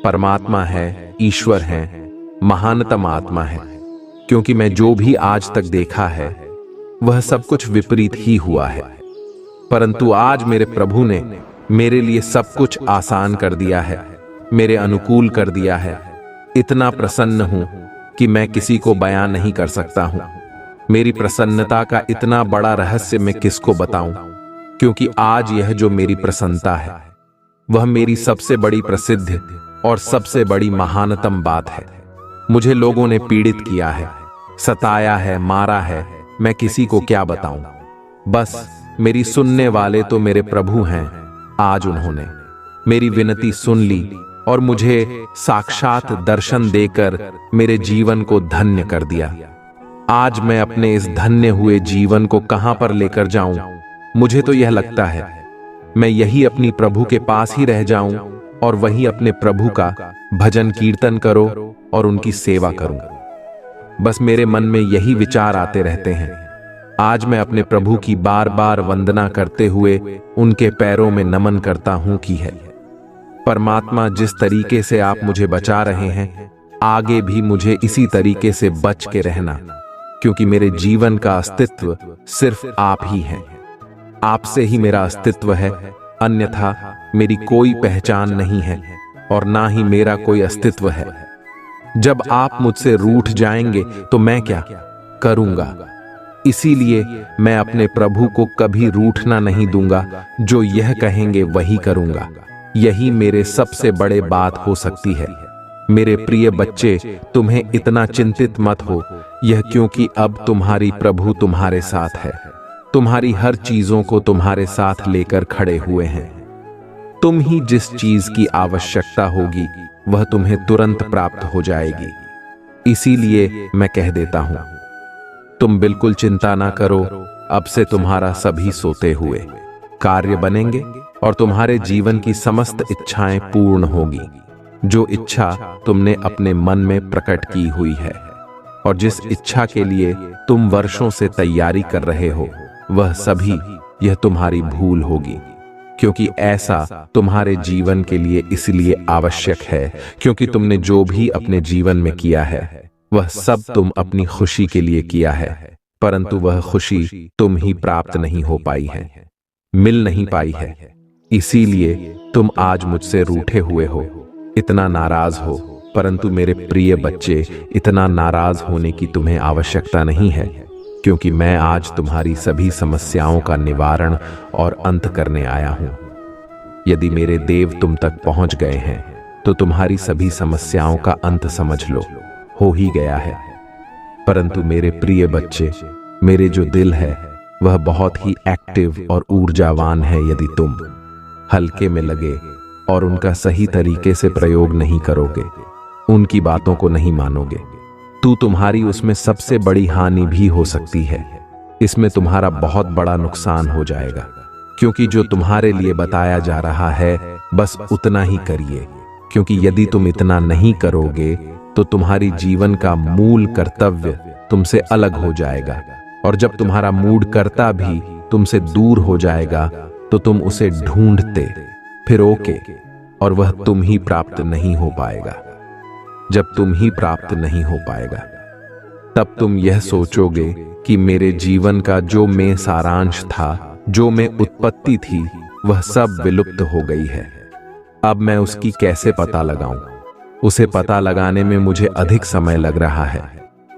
परमात्मा है, ईश्वर है, महानतम आत्मा है, क्योंकि मैं जो भी आज तक देखा है वह सब कुछ विपरीत ही हुआ है। परंतु आज मेरे प्रभु ने मेरे लिए सब कुछ आसान कर दिया है, मेरे अनुकूल कर दिया है। इतना प्रसन्न हूं कि मैं किसी को बयान नहीं कर सकता हूं। मेरी प्रसन्नता का इतना बड़ा रहस्य मैं किसको बताऊं, क्योंकि आज यह जो मेरी प्रसन्नता है वह मेरी सबसे बड़ी प्रसिद्ध और सबसे बड़ी महानतम बात है। मुझे लोगों ने पीड़ित किया है, सताया है, मारा है, मैं किसी को क्या बताऊं। बस मेरी सुनने वाले तो मेरे प्रभु हैं। आज उन्होंने मेरी विनती सुन ली और मुझे साक्षात दर्शन देकर मेरे जीवन को धन्य कर दिया। आज मैं अपने इस धन्य हुए जीवन को कहां पर लेकर जाऊं? मुझे तो यह लगता है मैं यही अपनी प्रभु के पास ही रह जाऊं और वहीं अपने प्रभु का भजन कीर्तन करो और उनकी सेवा करूं। बस मेरे मन में यही विचार आते रहते हैं। आज मैं अपने प्रभु की बार बार वंदना करते हुए उनके पैरों में नमन करता हूं कि है परमात्मा, जिस तरीके से आप मुझे बचा रहे हैं आगे भी मुझे इसी तरीके से बच के रहना, क्योंकि मेरे जीवन का अस्तित्व सिर्फ आप ही हैं। आपसे ही मेरा अस्तित्व है, अन्यथा मेरी कोई पहचान नहीं है और ना ही मेरा कोई अस्तित्व है। जब आप मुझसे रूठ जाएंगे तो मैं क्या करूंगा? इसीलिए मैं अपने प्रभु को कभी रूठना नहीं दूंगा। जो यह कहेंगे वही करूंगा। यही मेरे सबसे बड़े बात हो सकती है। मेरे प्रिय बच्चे, तुम्हें इतना चिंतित मत हो, यह क्योंकि अब तुम्हारी प्रभु तुम्हारे साथ है। तुम्हारी हर चीजों को तुम्हारे साथ लेकर खड़े हुए हैं। तुम ही जिस चीज की आवश्यकता होगी वह तुम्हें तुरंत प्राप्त हो जाएगी। इसीलिए मैं कह देता हूं, तुम बिल्कुल चिंता ना करो। अब से तुम्हारा सभी सोते हुए कार्य बनेंगे और तुम्हारे जीवन की समस्त इच्छाएं पूर्ण होगी। जो इच्छा तुमने अपने मन में प्रकट की हुई है और जिस इच्छा के लिए तुम वर्षों से तैयारी कर रहे हो, वह सभी यह तुम्हारी भूल होगी, क्योंकि ऐसा तुम्हारे जीवन के लिए इसलिए आवश्यक है क्योंकि तुमने जो भी अपने जीवन में किया है वह सब तुम अपनी खुशी के लिए किया है, परंतु वह खुशी तुम ही प्राप्त नहीं हो पाई है, मिल नहीं पाई है। इसीलिए तुम आज मुझसे रूठे हुए हो, इतना नाराज हो। परंतु मेरे प्रिय बच्चे, इतना नाराज होने की तुम्हें आवश्यकता नहीं है, क्योंकि मैं आज तुम्हारी सभी समस्याओं का निवारण और अंत करने आया हूं। यदि मेरे देव तुम तक पहुंच गए हैं तो तुम्हारी सभी समस्याओं का अंत समझ लो, हो ही गया है। परंतु मेरे प्रिय बच्चे, मेरे जो दिल है वह बहुत ही एक्टिव और ऊर्जावान है। यदि तुम हल्के में लगे और उनका सही तरीके से प्रयोग नहीं करोगे, उनकी बातों को नहीं मानोगे, तो तुम्हारी उसमें सबसे बड़ी हानि भी हो सकती है। इसमें तुम्हारा बहुत बड़ा नुकसान हो जाएगा, क्योंकि जो तुम्हारे लिए बताया जा रहा है बस उतना ही करिए, क्योंकि यदि तुम इतना नहीं करोगे तो तुम्हारी जीवन का मूल कर्तव्य तुमसे अलग हो जाएगा, और जब तुम्हारा मूड कर्ता भी तुमसे दूर हो जाएगा तो तुम उसे ढूंढते फिरोगे और वह तुम ही प्राप्त नहीं हो पाएगा। जब तुम ही प्राप्त नहीं हो पाएगा तब तुम यह सोचोगे कि मेरे जीवन का जो मैं सारांश था, जो मैं उत्पत्ति थी, वह सब विलुप्त हो गई है। अब मैं उसकी कैसे पता लगाऊं? उसे पता लगाने में मुझे अधिक समय लग रहा है,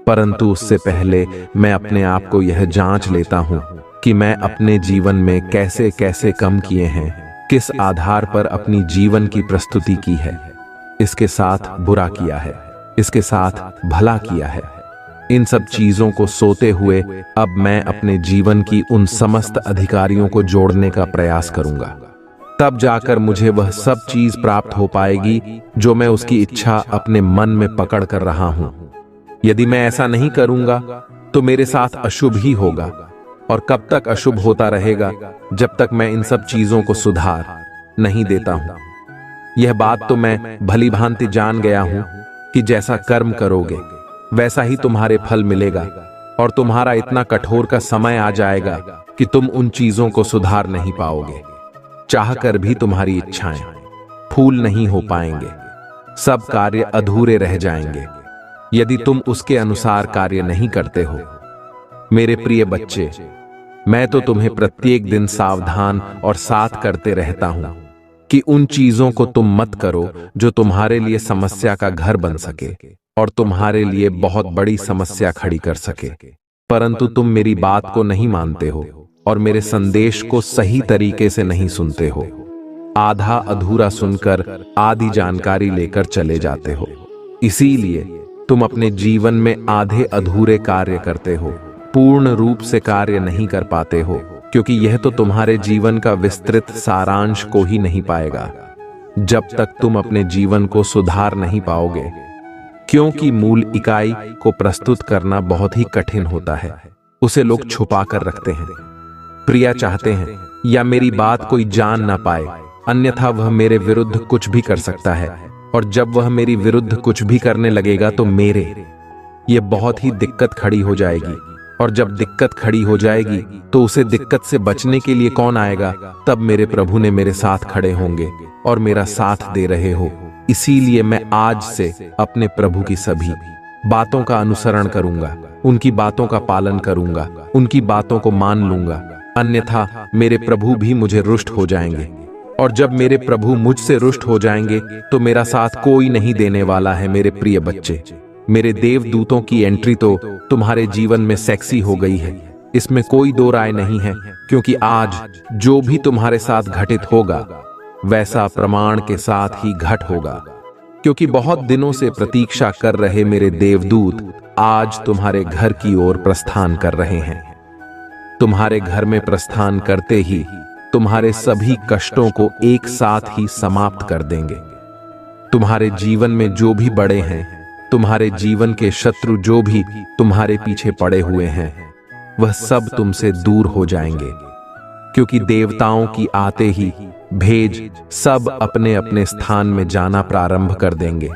परंतु उससे पहले मैं अपने आप को यह जांच लेता हूं कि मैं अपने जीवन में कैसे कैसे कम किए हैं, किस आधार पर अपनी जीवन की प्रस्तुति की है, इसके साथ बुरा किया है, इसके साथ भला किया है। इन सब चीजों को सोते हुए अब मैं अपने जीवन की उन समस्त अधिकारियों को जोड़ने का प्रयास करूंगा। तब जाकर मुझे वह सब चीज प्राप्त हो पाएगी जो मैं उसकी इच्छा अपने मन में पकड़ कर रहा हूं। यदि मैं ऐसा नहीं करूंगा तो मेरे साथ अशुभ ही होगा, और कब तक अशुभ होता रहेगा? जब तक मैं इन सब चीजों को सुधार नहीं देता हूं। यह बात तो मैं भली भांति जान गया हूं कि जैसा कर्म करोगे वैसा ही तुम्हारे फल मिलेगा और तुम्हारा इतना कठोर का समय आ जाएगा कि तुम उन चीजों को सुधार नहीं पाओगे। चाहकर भी तुम्हारी इच्छाएं फूल नहीं हो पाएंगे, सब कार्य अधूरे रह जाएंगे यदि तुम उसके अनुसार कार्य नहीं करते हो। मेरे प्रिय बच्चे, मैं तो तुम्हें प्रत्येक दिन सावधान और साथ करते रहता हूं कि उन चीजों को तुम मत करो जो तुम्हारे लिए समस्या का घर बन सके और तुम्हारे लिए बहुत बड़ी समस्या खड़ी कर सके। परंतु तुम मेरी बात को नहीं मानते हो और मेरे संदेश को सही तरीके से नहीं सुनते हो। आधा अधूरा सुनकर आधी जानकारी लेकर चले जाते हो। इसीलिए तुम अपने जीवन में आधे अधूरे कार्य करते हो, पूर्ण रूप से कार्य नहीं कर पाते हो, क्योंकि यह तो तुम्हारे जीवन का विस्तृत सारांश को ही नहीं पाएगा जब तक तुम अपने जीवन को सुधार नहीं पाओगे। क्योंकि मूल इकाई को प्रस्तुत करना बहुत ही कठिन होता है, उसे लोग छुपा कर रखते हैं। प्रिया चाहते हैं या मेरी बात कोई जान ना पाए, अन्यथा वह मेरे विरुद्ध कुछ भी कर सकता है, और जब वह मेरी विरुद्ध कुछ भी करने लगेगा तो ये बहुत ही दिक्कत खड़ी हो जाएगी। और जब दिक्कत खड़ी हो जाएगी तो उसे दिक्कत से बचने के लिए कौन आएगा? तब मेरे प्रभु ने मेरे साथ खड़े होंगे और मेरा साथ दे रहे हो। इसीलिए मैं आज से अपने प्रभु की सभी बातों का अनुसरण करूंगा, उनकी बातों का पालन करूंगा, उनकी बातों को मान लूंगा, अन्यथा मेरे प्रभु भी मुझे रुष्ट हो जाएंगे। और जब मेरे प्रभु मुझसे रुष्ट हो जाएंगे तो मेरा साथ कोई नहीं देने वाला है। मेरे प्रिय बच्चे, मेरे देवदूतों की एंट्री तो तुम्हारे जीवन में सेक्सी हो गई है, इसमें कोई दो राय नहीं है, क्योंकि आज जो भी तुम्हारे साथ घटित होगा वैसा प्रमाण के साथ ही घट होगा। क्योंकि बहुत दिनों से प्रतीक्षा कर रहे मेरे देवदूत आज तुम्हारे घर की ओर प्रस्थान कर रहे हैं। तुम्हारे घर में प्रस्थान करते ही तुम्हारे सभी कष्टों को एक साथ ही समाप्त कर देंगे। तुम्हारे जीवन में जो भी बड़े हैं, तुम्हारे जीवन के शत्रु जो भी तुम्हारे पीछे पड़े हुए हैं, वह सब तुमसे दूर हो जाएंगे। क्योंकि देवताओं की आते ही भेज सब अपने अपने स्थान में जाना प्रारंभ कर देंगे,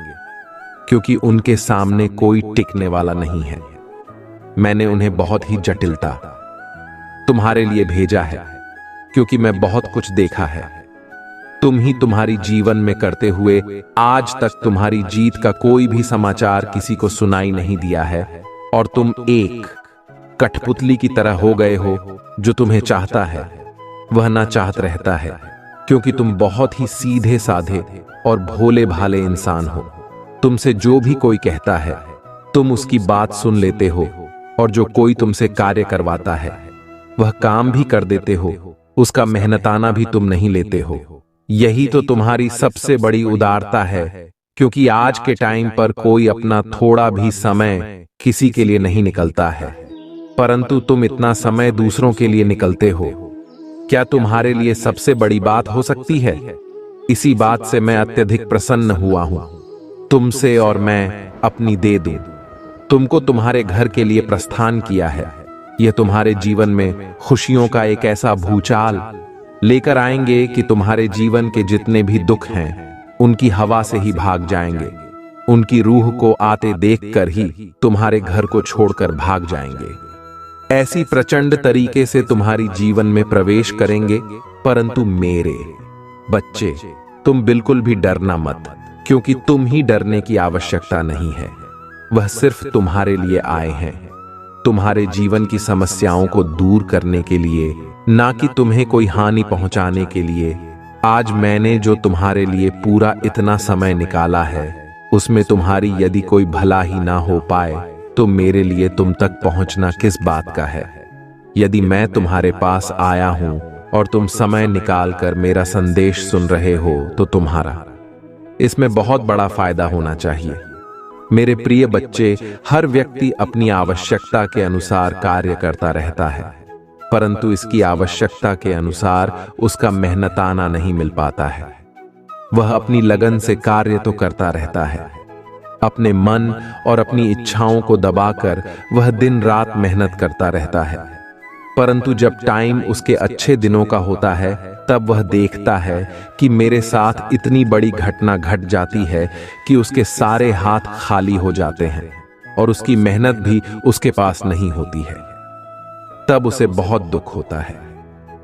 क्योंकि उनके सामने कोई टिकने वाला नहीं है। मैंने उन्हें बहुत ही जटिलता तुम्हारे लिए भेजा है, क्योंकि मैं बहुत कुछ देखा है। तुम ही तुम्हारी जीवन में करते हुए आज तक तुम्हारी जीत का कोई भी समाचार किसी को सुनाई नहीं दिया है, और तुम एक कठपुतली की तरह हो गए हो। जो तुम्हें चाहता है वह ना चाहत रहता है, क्योंकि तुम बहुत ही सीधे साधे और भोले भाले इंसान हो। तुमसे जो भी कोई कहता है तुम उसकी बात सुन लेते हो, और जो कोई तुमसे कार्य करवाता है वह काम भी कर देते हो, उसका मेहनताना भी तुम नहीं लेते हो। यही तो तुम्हारी सबसे बड़ी उदारता है, क्योंकि आज के टाइम पर कोई अपना थोड़ा भी समय किसी के लिए नहीं निकलता है, परंतु तुम इतना समय दूसरों के लिए निकलते हो। क्या तुम्हारे लिए सबसे बड़ी बात हो सकती है? इसी बात से मैं अत्यधिक प्रसन्न हुआ हूं तुमसे, और मैं अपनी दे दूं। तुमको तुम्हारे घर के लिए प्रस्थान किया है। यह तुम्हारे जीवन में खुशियों का एक ऐसा भूचाल लेकर आएंगे कि तुम्हारे जीवन के जितने भी दुख हैं उनकी हवा से ही भाग जाएंगे। उनकी रूह को आते देखकर ही तुम्हारे घर को छोड़कर भाग जाएंगे। ऐसी प्रचंड तरीके से तुम्हारी जीवन में प्रवेश करेंगे। परंतु मेरे बच्चे, तुम बिल्कुल भी डरना मत, क्योंकि तुम ही डरने की आवश्यकता नहीं है। वह सिर्फ तुम्हारे लिए आए हैं, तुम्हारे जीवन की समस्याओं को दूर करने के लिए, ना कि तुम्हें कोई हानि पहुंचाने के लिए। आज मैंने जो तुम्हारे लिए पूरा इतना समय निकाला है, उसमें तुम्हारी यदि कोई भला ही ना हो पाए तो मेरे लिए तुम तक पहुंचना किस बात का है। यदि मैं तुम्हारे पास आया हूं और तुम समय निकालकर मेरा संदेश सुन रहे हो तो तुम्हारा इसमें बहुत बड़ा फायदा होना चाहिए। मेरे प्रिय बच्चे, हर व्यक्ति अपनी आवश्यकता के अनुसार कार्य करता रहता है, परंतु इसकी आवश्यकता के अनुसार उसका मेहनताना नहीं मिल पाता है। वह अपनी लगन से कार्य तो करता रहता है, अपने मन और अपनी इच्छाओं को दबाकर वह दिन रात मेहनत करता रहता है, परंतु जब टाइम उसके अच्छे दिनों का होता है तब वह देखता है कि मेरे साथ इतनी बड़ी घटना घट जाती है कि उसके सारे हाथ खाली हो जाते हैं और उसकी मेहनत भी उसके पास नहीं होती है, तब उसे बहुत दुख होता है।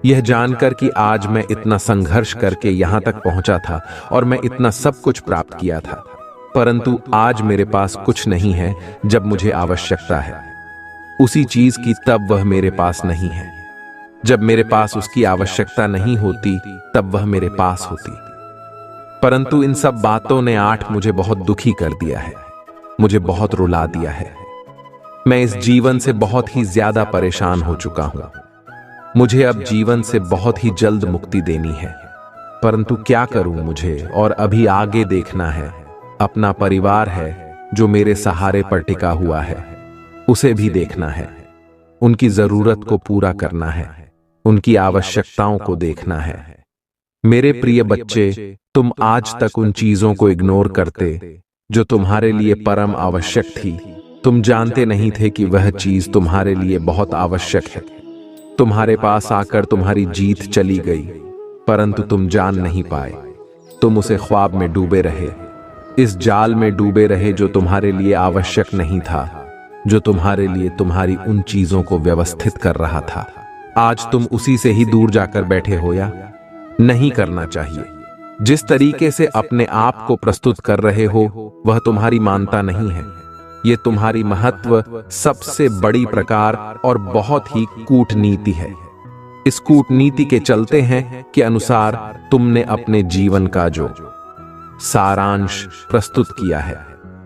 यह जानकर कि आज मैं इतना संघर्ष करके यहां तक पहुंचा था और मैं इतना सब कुछ प्राप्त किया था, परंतु आज मेरे पास कुछ नहीं है जब मुझे आवश्यकता है उसी चीज की, तब वह मेरे पास नहीं है। जब मेरे पास उसकी आवश्यकता नहीं होती तब वह मेरे पास होती। परंतु इन सब बातों ने मुझे बहुत दुखी कर दिया है, मुझे बहुत रुला दिया है। मैं इस जीवन से बहुत ही ज्यादा परेशान हो चुका हूं। मुझे अब जीवन से बहुत ही जल्द मुक्ति देनी है, परंतु क्या करूं? मुझे और अभी आगे देखना है। अपना परिवार है जो मेरे सहारे पर टिका हुआ है, उसे भी देखना है। उनकी जरूरत को पूरा करना है, उनकी आवश्यकताओं को देखना है। मेरे प्रिय बच्चे, तुम आज तक उन चीजों को इग्नोर करते जो तुम्हारे लिए परम आवश्यक थी। तुम जानते नहीं थे कि वह चीज तुम्हारे लिए बहुत आवश्यक है। तुम्हारे पास आकर तुम्हारी जीत चली गई, परंतु तुम जान नहीं पाए। तुम उसे ख्वाब में डूबे रहे, इस जाल में डूबे रहे जो तुम्हारे लिए आवश्यक नहीं था, जो तुम्हारे लिए तुम्हारी उन चीजों को व्यवस्थित कर रहा था। आज तुम उसी से ही दूर जाकर बैठे हो या नहीं करना चाहिए। जिस तरीके से अपने आप को प्रस्तुत कर रहे हो वह तुम्हारी मानता नहीं है। ये तुम्हारी महत्व सबसे बड़ी प्रकार और बहुत ही कूटनीति है। इस कूटनीति के चलते हैं कि अनुसार तुमने अपने जीवन का जो सारांश प्रस्तुत किया है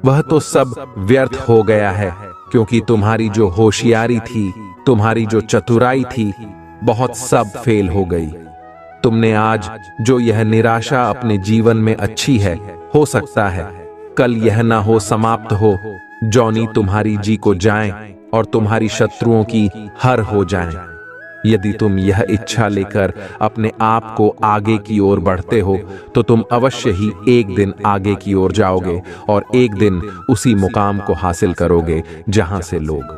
वह तो सब व्यर्थ हो गया है, क्योंकि तुम्हारी जो होशियारी थी, तुम्हारी जो चतुराई थी, बहुत सब फेल हो गई। तुमने आज जो यह निराशा अपने जीवन में अच्छी है, हो सकता है कल यह ना हो, समाप्त हो, जौनी तुम्हारी जी को जाएं और तुम्हारी शत्रुओं की हर हो जाएं। यदि तुम यह इच्छा लेकर अपने आप को आगे की ओर बढ़ते हो तो तुम अवश्य ही एक दिन आगे की ओर जाओगे और एक दिन उसी मुकाम को हासिल करोगे जहां से लोग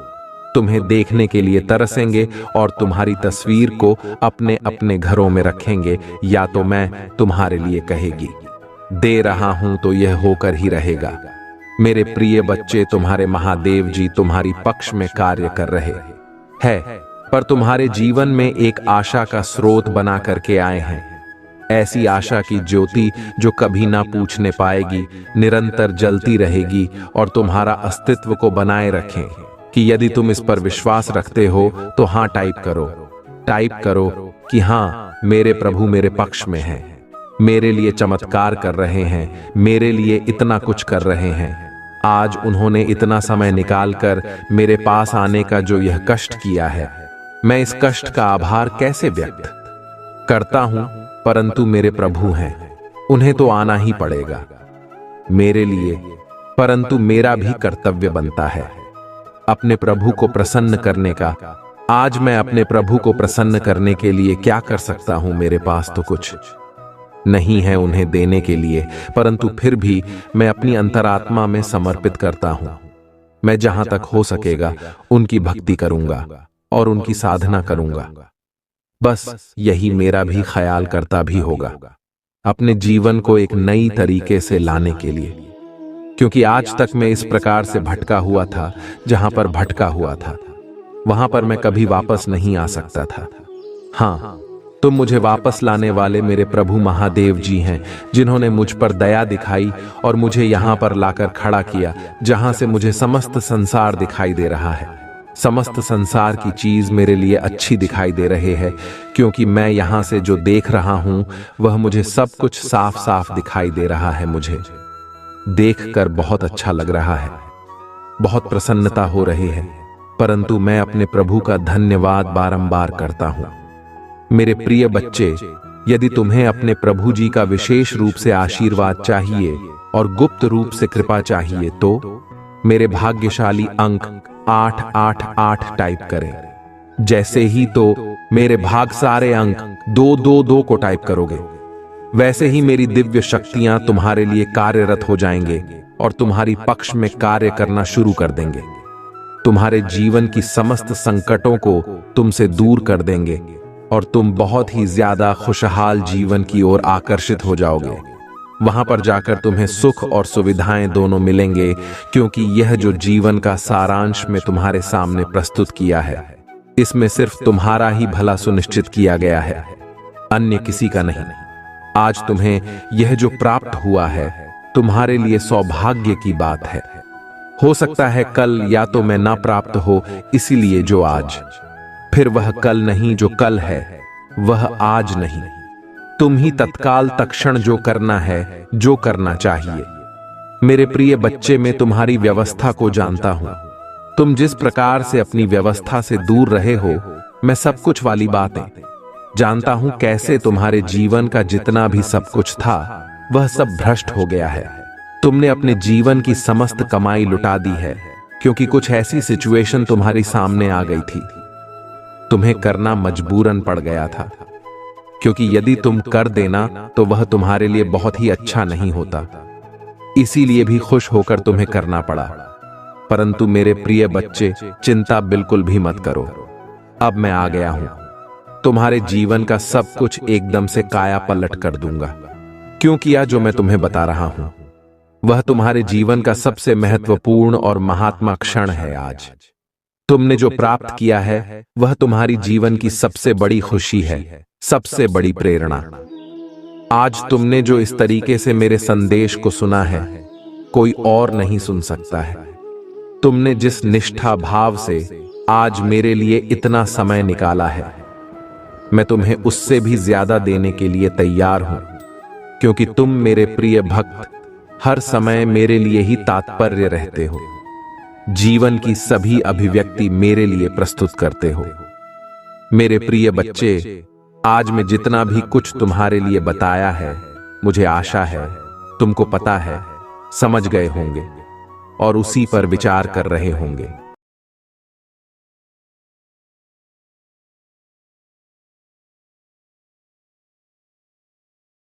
तुम्हें देखने के लिए तरसेंगे और तुम्हारी तस्वीर को अपने अपने घरों में रखेंगे, या तो मैं तुम्हारे लिए कहेगी दे रहा हूं तो यह होकर ही रहेगा। मेरे प्रिय बच्चे, तुम्हारे महादेव जी तुम्हारी पक्ष में कार्य कर रहे हैं, पर तुम्हारे जीवन में एक आशा का स्रोत बना करके आए हैं। ऐसी आशा की ज्योति जो कभी ना पूछने पाएगी, निरंतर जलती रहेगी और तुम्हारा अस्तित्व को बनाए रखें कि यदि तुम इस पर विश्वास रखते हो तो हाँ टाइप करो कि हाँ, मेरे प्रभु मेरे पक्ष में हैं, मेरे लिए चमत्कार कर रहे हैं, मेरे लिए इतना कुछ कर रहे हैं। आज उन्होंने इतना समय निकालकर मेरे पास आने का जो यह कष्ट किया है, मैं इस कष्ट का आभार कैसे व्यक्त करता हूं, परंतु मेरे प्रभु हैं, उन्हें तो आना ही पड़ेगा मेरे लिए। परंतु मेरा भी कर्तव्य बनता है अपने प्रभु को प्रसन्न करने का। आज मैं अपने प्रभु को प्रसन्न करने के लिए क्या कर सकता हूं? मेरे पास तो कुछ नहीं है उन्हें देने के लिए, परंतु फिर भी मैं अपनी अंतरात्मा में समर्पित करता हूं। मैं जहां तक हो सकेगा उनकी भक्ति करूंगा और उनकी साधना करूंगा। बस यही मेरा भी ख्याल करता भी होगा अपने जीवन को एक नई तरीके से लाने के लिए, क्योंकि आज तक मैं इस प्रकार से भटका हुआ था। जहां पर भटका हुआ था वहां पर मैं कभी वापस नहीं आ सकता था। हाँ, तुम मुझे वापस लाने वाले मेरे प्रभु महादेव जी हैं, जिन्होंने मुझ पर दया दिखाई और मुझे यहां पर लाकर खड़ा किया जहां से मुझे समस्त संसार दिखाई दे रहा है। समस्त संसार की चीज मेरे लिए अच्छी दिखाई दे रहे हैं, क्योंकि मैं यहां से जो देख रहा हूं वह मुझे सब कुछ साफ साफ दिखाई दे रहा है। मुझे देखकर बहुत अच्छा लग रहा है, बहुत प्रसन्नता हो रही है, परंतु मैं अपने प्रभु का धन्यवाद बारंबार करता हूं। मेरे प्रिय बच्चे, यदि तुम्हें अपने प्रभु जी का विशेष रूप से आशीर्वाद चाहिए और गुप्त रूप से कृपा चाहिए तो मेरे भाग्यशाली अंक 888 टाइप करें। जैसे ही तो मेरे भाग सारे अंक 222 को टाइप करोगे, वैसे ही मेरी दिव्य शक्तियां तुम्हारे लिए कार्यरत हो जाएंगे और तुम्हारी पक्ष में कार्य करना शुरू कर देंगे। तुम्हारे जीवन की समस्त संकटों को तुमसे दूर कर देंगे और तुम बहुत ही ज्यादा खुशहाल जीवन की ओर आकर्षित हो जाओगे। वहां पर जाकर तुम्हें सुख और सुविधाएं दोनों मिलेंगे, क्योंकि यह जो जीवन का सारांश में तुम्हारे सामने प्रस्तुत किया है, इसमें सिर्फ तुम्हारा ही भला सुनिश्चित किया गया है, अन्य किसी का नहीं। आज तुम्हें यह जो प्राप्त हुआ है, तुम्हारे लिए सौभाग्य की बात है। हो सकता है कल या तो मैं ना प्राप्त हो, इसीलिए जो आज, फिर वह कल नहीं जो कल है, वह आज नहीं। तुम ही तत्काल तत्क्षण जो करना है, जो करना चाहिए। मेरे प्रिय बच्चे, मैं तुम्हारी व्यवस्था को जानता हूं। तुम जिस प्रकार से अपनी व्यवस्था से दूर रहे हो, मैं सब कुछ वाली बातें जानता हूं। कैसे तुम्हारे जीवन का जितना भी सब कुछ था, वह सब भ्रष्ट हो गया है। तुमने अपने जीवन की समस्त कमाई लुटा दी है, क्योंकि कुछ ऐसी सिचुएशन तुम्हारी सामने आ गई थी। तुम्हें करना मजबूरन पड़ गया था, क्योंकि यदि तुम कर देना तो वह तुम्हारे लिए बहुत ही अच्छा नहीं होता। इसीलिए भी खुश होकर तुम्हें करना पड़ा। परंतु मेरे प्रिय बच्चे, चिंता बिल्कुल भी मत करो। अब मैं आ गया हूं, तुम्हारे जीवन का सब कुछ एकदम से काया पलट कर दूंगा। क्योंकि यह जो मैं तुम्हें बता रहा हूं, वह तुम्हारे जीवन का सबसे महत्वपूर्ण और महात्मा क्षण है। आज तुमने जो प्राप्त किया है, वह तुम्हारी जीवन की सबसे बड़ी खुशी है, सबसे बड़ी प्रेरणा। आज तुमने जो इस तरीके से मेरे संदेश को सुना है, कोई और नहीं सुन सकता है। तुमने जिस निष्ठा भाव से आज मेरे लिए इतना समय निकाला है, मैं तुम्हें उससे भी ज्यादा देने के लिए तैयार हूं, क्योंकि तुम मेरे प्रिय भक्त हर समय मेरे लिए ही तात्पर्य रहते हो। जीवन की सभी अभिव्यक्ति मेरे लिए प्रस्तुत करते हो। मेरे प्रिय बच्चे, आज मैं जितना भी कुछ तुम्हारे लिए बताया है, मुझे आशा है तुमको पता है, समझ गए होंगे और उसी पर विचार कर रहे होंगे।